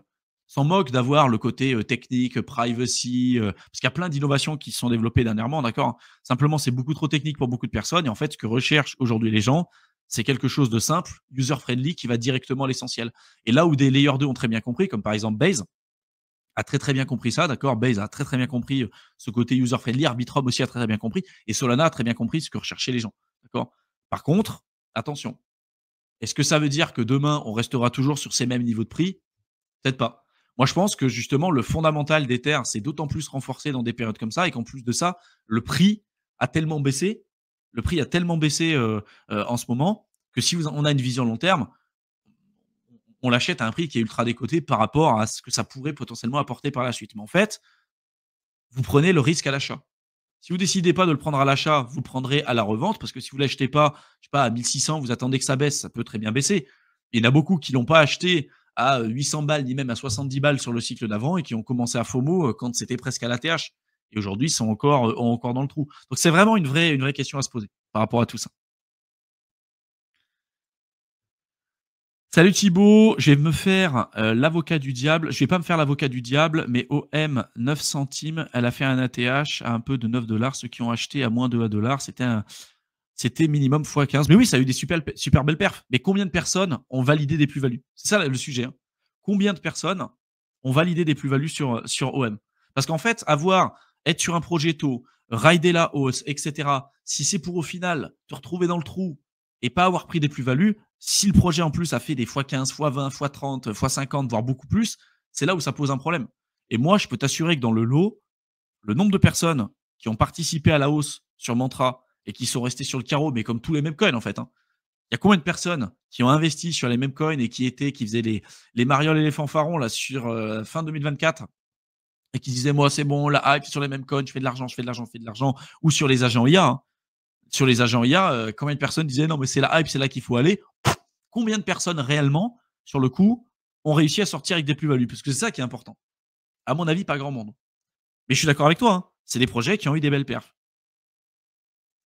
s'en moquent d'avoir le côté, technique, privacy, parce qu'il y a plein d'innovations qui se sont développées dernièrement, d'accord? Simplement, c'est beaucoup trop technique pour beaucoup de personnes et en fait, ce que recherchent aujourd'hui les gens, c'est quelque chose de simple, user friendly, qui va directement à l'essentiel. Et là où des layer 2 ont très bien compris, comme par exemple Base, a très, très bien compris ça, d'accord? Base a très, très bien compris, ce côté user friendly. Arbitrum aussi a très, très bien compris et Solana a très bien compris ce que recherchaient les gens, d'accord? Par contre, attention, est-ce que ça veut dire que demain, on restera toujours sur ces mêmes niveaux de prix? Peut-être pas. Moi, je pense que justement, le fondamental d'Ether, c'est d'autant plus renforcé dans des périodes comme ça et qu'en plus de ça, le prix a tellement baissé, en ce moment que si on a une vision long terme, on l'achète à un prix qui est ultra décoté par rapport à ce que ça pourrait potentiellement apporter par la suite. Mais en fait, vous prenez le risque à l'achat. Si vous décidez pas de le prendre à l'achat, vous le prendrez à la revente parce que si vous l'achetez pas, je sais pas, à 1600, vous attendez que ça baisse, ça peut très bien baisser. Il y en a beaucoup qui l'ont pas acheté à 800 balles ni même à 70 balles sur le cycle d'avant et qui ont commencé à FOMO quand c'était presque à l'ATH. Et aujourd'hui, sont encore dans le trou. Donc c'est vraiment une vraie question à se poser par rapport à tout ça. Salut Thibaut, je vais me faire l'avocat du diable. Je vais pas me faire l'avocat du diable, mais OM 9 centimes, elle a fait un ATH à un peu de 9 dollars. Ceux qui ont acheté à moins de 1 dollar, c'était minimum x15. Mais oui, ça a eu des super, super belles perfs. Mais combien de personnes ont validé des plus-values? C'est ça le sujet, hein. Combien de personnes ont validé des plus-values sur OM? Parce qu'en fait, être sur un projet tôt, rider la hausse, etc., si c'est pour au final te retrouver dans le trou et pas avoir pris des plus-values, si le projet en plus a fait des x15, x20, x30, x50, voire beaucoup plus, c'est là où ça pose un problème. Et moi, je peux t'assurer que dans le lot, le nombre de personnes qui ont participé à la hausse sur Mantra et qui sont restées sur le carreau, mais comme tous les mêmes coins en fait, hein. Il y a combien de personnes qui ont investi sur les mêmes coins et qui faisaient les marioles et les fanfarons là sur fin 2024 et qui disaient moi c'est bon, la hype sur les mêmes coins, je fais de l'argent, je fais de l'argent, je fais de l'argent, ou sur les agents IA, hein. Sur les agents IA, combien de personnes disaient non mais c'est la hype, c'est là qu'il faut aller. Combien de personnes réellement, sur le coup, ont réussi à sortir avec des plus-values, parce que c'est ça qui est important. À mon avis, pas grand monde. Mais je suis d'accord avec toi, hein, c'est des projets qui ont eu des belles perfs,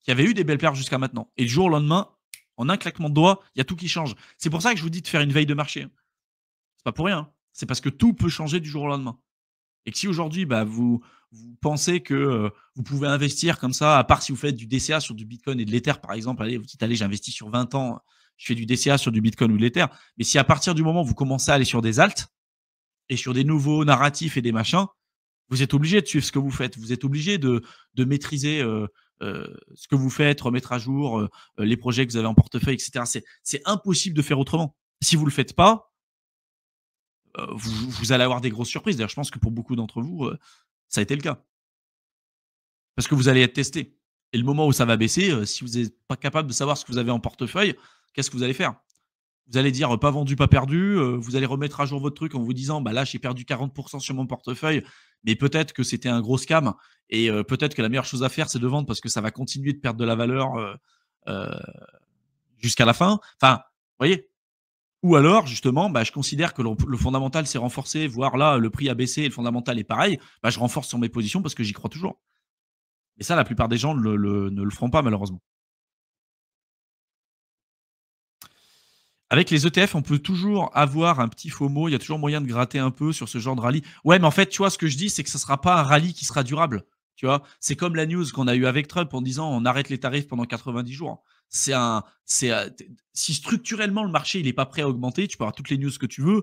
qui avaient eu des belles perfs jusqu'à maintenant et du jour au lendemain, en un claquement de doigts, il y a tout qui change. C'est pour ça que je vous dis de faire une veille de marché, hein. C'est pas pour rien, hein. C'est parce que tout peut changer du jour au lendemain et que si aujourd'hui, bah, vous pensez que, vous pouvez investir comme ça, à part si vous faites du DCA sur du bitcoin et de l'ether, par exemple, allez, vous dites: «Allez, j'investis sur 20 ans, je fais du DCA sur du bitcoin ou de l'ether». Mais si à partir du moment où vous commencez à aller sur des alts et sur des nouveaux narratifs et des machins, vous êtes obligé de suivre ce que vous faites. Vous êtes obligé de maîtriser, ce que vous faites, remettre à jour, les projets que vous avez en portefeuille et cetera. C'est impossible de faire autrement. Si vous le faites pas, vous allez avoir des grosses surprises. D'ailleurs, je pense que pour beaucoup d'entre vous, ça a été le cas. Parce que vous allez être testé et le moment où ça va baisser, si vous êtes pas capable de savoir ce que vous avez en portefeuille, qu'est-ce que vous allez faire? Vous allez dire: «Pas vendu, pas perdu», vous allez remettre à jour votre truc en vous disant: «Bah, là, j'ai perdu 40 sur mon portefeuille, mais peut-être que c'était un gros scam et peut-être que la meilleure chose à faire, c'est de vendre parce que ça va continuer de perdre de la valeur, heu, jusqu'à la fin». Enfin, vous voyez? Ou alors justement, bah, je considère que le fondamental s'est renforcé, voire là, le prix a baissé et le fondamental est pareil, bah, je renforce sur mes positions parce que j'y crois toujours. Et ça, la plupart des gens ne le feront pas malheureusement. Avec les ETF, on peut toujours avoir un petit FOMO, il y a toujours moyen de gratter un peu sur ce genre de rallye. Ouais, mais en fait, tu vois, ce que je dis, c'est que ça sera pas un rallye qui sera durable, tu vois? C'est comme la news qu'on a eue avec Trump en disant: «On arrête les tarifs pendant 90 jours». Si structurellement le marché, il est pas prêt à augmenter, tu peux avoir toutes les news que tu veux,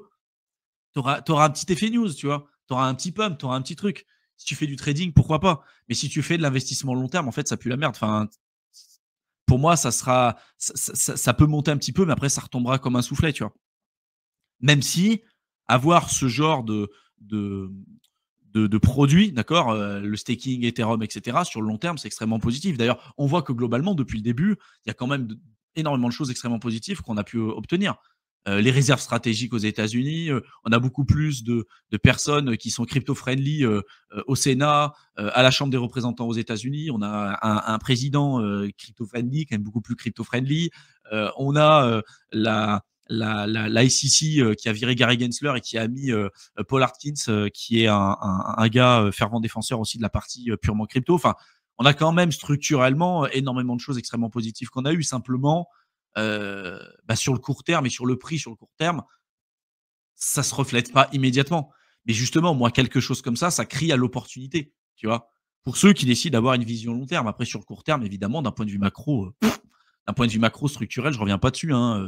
tu auras un petit effet news, tu vois? Tu auras un petit pump, tu auras un petit truc. Si tu fais du trading, pourquoi pas? Mais si tu fais de l'investissement long terme, en fait, ça pue la merde. Enfin, pour moi, ça peut monter un petit peu, mais après ça retombera comme un soufflet, tu vois? Même si avoir ce genre de de produits, d'accord, le staking, Ethereum et cetera, sur le long terme, c'est extrêmement positif. D'ailleurs, on voit que globalement, depuis le début, il y a quand même énormément de choses extrêmement positives qu'on a pu obtenir. Les réserves stratégiques aux États-Unis, on a beaucoup plus de personnes qui sont crypto-friendly au Sénat, à la Chambre des représentants aux États-Unis. On a un président crypto-friendly, quand même beaucoup plus crypto-friendly. On a la SEC qui a viré Gary Gensler et qui a mis Paul Atkins, qui est un gars fervent défenseur aussi de la partie purement crypto. Enfin, on a quand même structurellement énormément de choses extrêmement positives qu'on a eues. Simplement, bah, sur le court terme et sur le prix sur le court terme, ça se reflète pas immédiatement. Mais justement, moi, quelque chose comme ça crie à l'opportunité, tu vois? Pour ceux qui décident d'avoir une vision long terme. Après, sur le court terme, évidemment, d'un point de vue macro, d'un point de vue macro structurel, je reviens pas dessus, hein.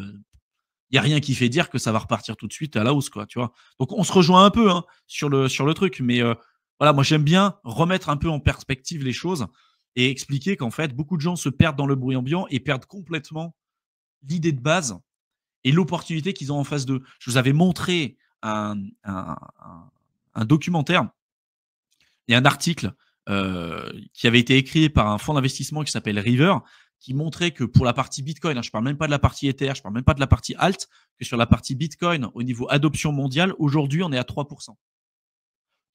Il y a rien qui fait dire que ça va repartir tout de suite à la hausse, quoi, tu vois? Donc on se rejoint un peu, hein, sur le truc, mais voilà, moi j'aime bien remettre un peu en perspective les choses et expliquer qu'en fait, beaucoup de gens se perdent dans le bruit ambiant et perdent complètement l'idée de base et l'opportunité qu'ils ont en face d'eux. Je vous avais montré un documentaire et un article, qui avait été écrit par un fonds d'investissement qui s'appelle River, qui montrait que pour la partie bitcoin, hein, je ne parle même pas de la partie Ether, je ne parle même pas de la partie alt, que sur la partie bitcoin, au niveau adoption mondiale, aujourd'hui, on est à 3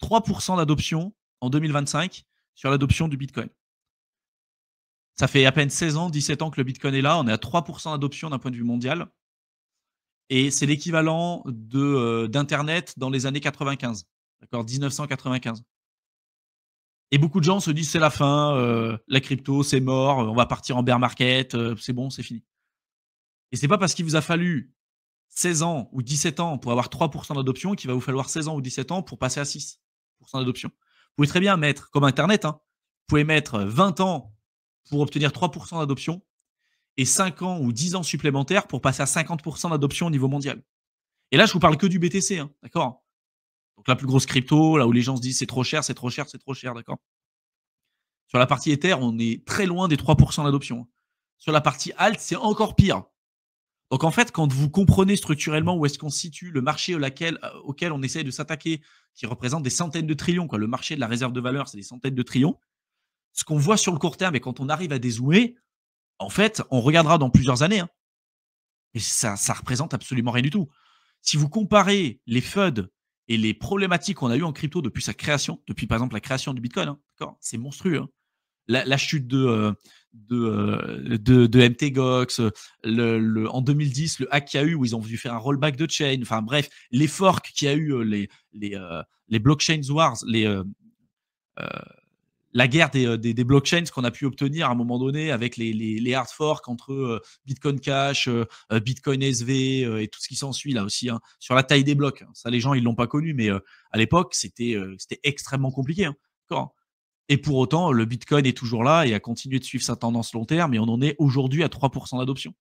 3 d'adoption en 2025 sur l'adoption du bitcoin. Ça fait à peine 16 ans, 17 ans que le bitcoin est là, on est à 3 d'adoption d'un point de vue mondial et c'est l'équivalent d'internet dans les années 95. D'accord? 1995. Et beaucoup de gens se disent: «C'est la fin, la crypto, c'est mort, on va partir en bear market, c'est bon, c'est fini». Et c'est pas parce qu'il vous a fallu 16 ans ou 17 ans pour avoir 3 d'adoption qu'il va vous falloir 16 ans ou 17 ans pour passer à 6 d'adoption. Vous pouvez très bien mettre comme internet, hein, vous pouvez mettre 20 ans pour obtenir 3 d'adoption et 5 ans ou 10 ans supplémentaires pour passer à 50 d'adoption au niveau mondial. Et là, je vous parle que du BTC, hein, d'accord? Donc la plus grosse crypto, là où les gens se disent: «C'est trop cher, c'est trop cher, c'est trop cher», d'accord? Sur la partie Ether, on est très loin des 3 d'adoption. Sur la partie alt, c'est encore pire. Donc en fait, quand vous comprenez structurellement où est-ce qu'on se situe, le marché auquel on essaye de s'attaquer, qui représente des centaines de trillions, quoi. Le marché de la réserve de valeur, c'est des centaines de trillions. Ce qu'on voit sur le court terme et quand on arrive à dézoomer, en fait, on regardera dans plusieurs années, hein, et ça représente absolument rien du tout. Si vous comparez les FUD et les problématiques qu'on a eues en crypto depuis sa création, depuis par exemple la création du Bitcoin, hein, d'accord, c'est monstrueux, hein. la chute de MTGOX, en 2010, le hack qu'il y a eu où ils ont dû faire un rollback de chain. Enfin bref, les forks qu'il y a eu, les blockchain wars, euh, la guerre des blockchains qu'on a pu obtenir à un moment donné avec les hard forks entre Bitcoin Cash, Bitcoin SV et tout ce qui s'ensuit là aussi, hein, sur la taille des blocs. Ça, les gens, ils l'ont pas connu, mais à l'époque, c'était extrêmement compliqué. Hein. D'accord. Et pour autant, le Bitcoin est toujours là et a continué de suivre sa tendance long terme et on en est aujourd'hui à 3% d'adoption.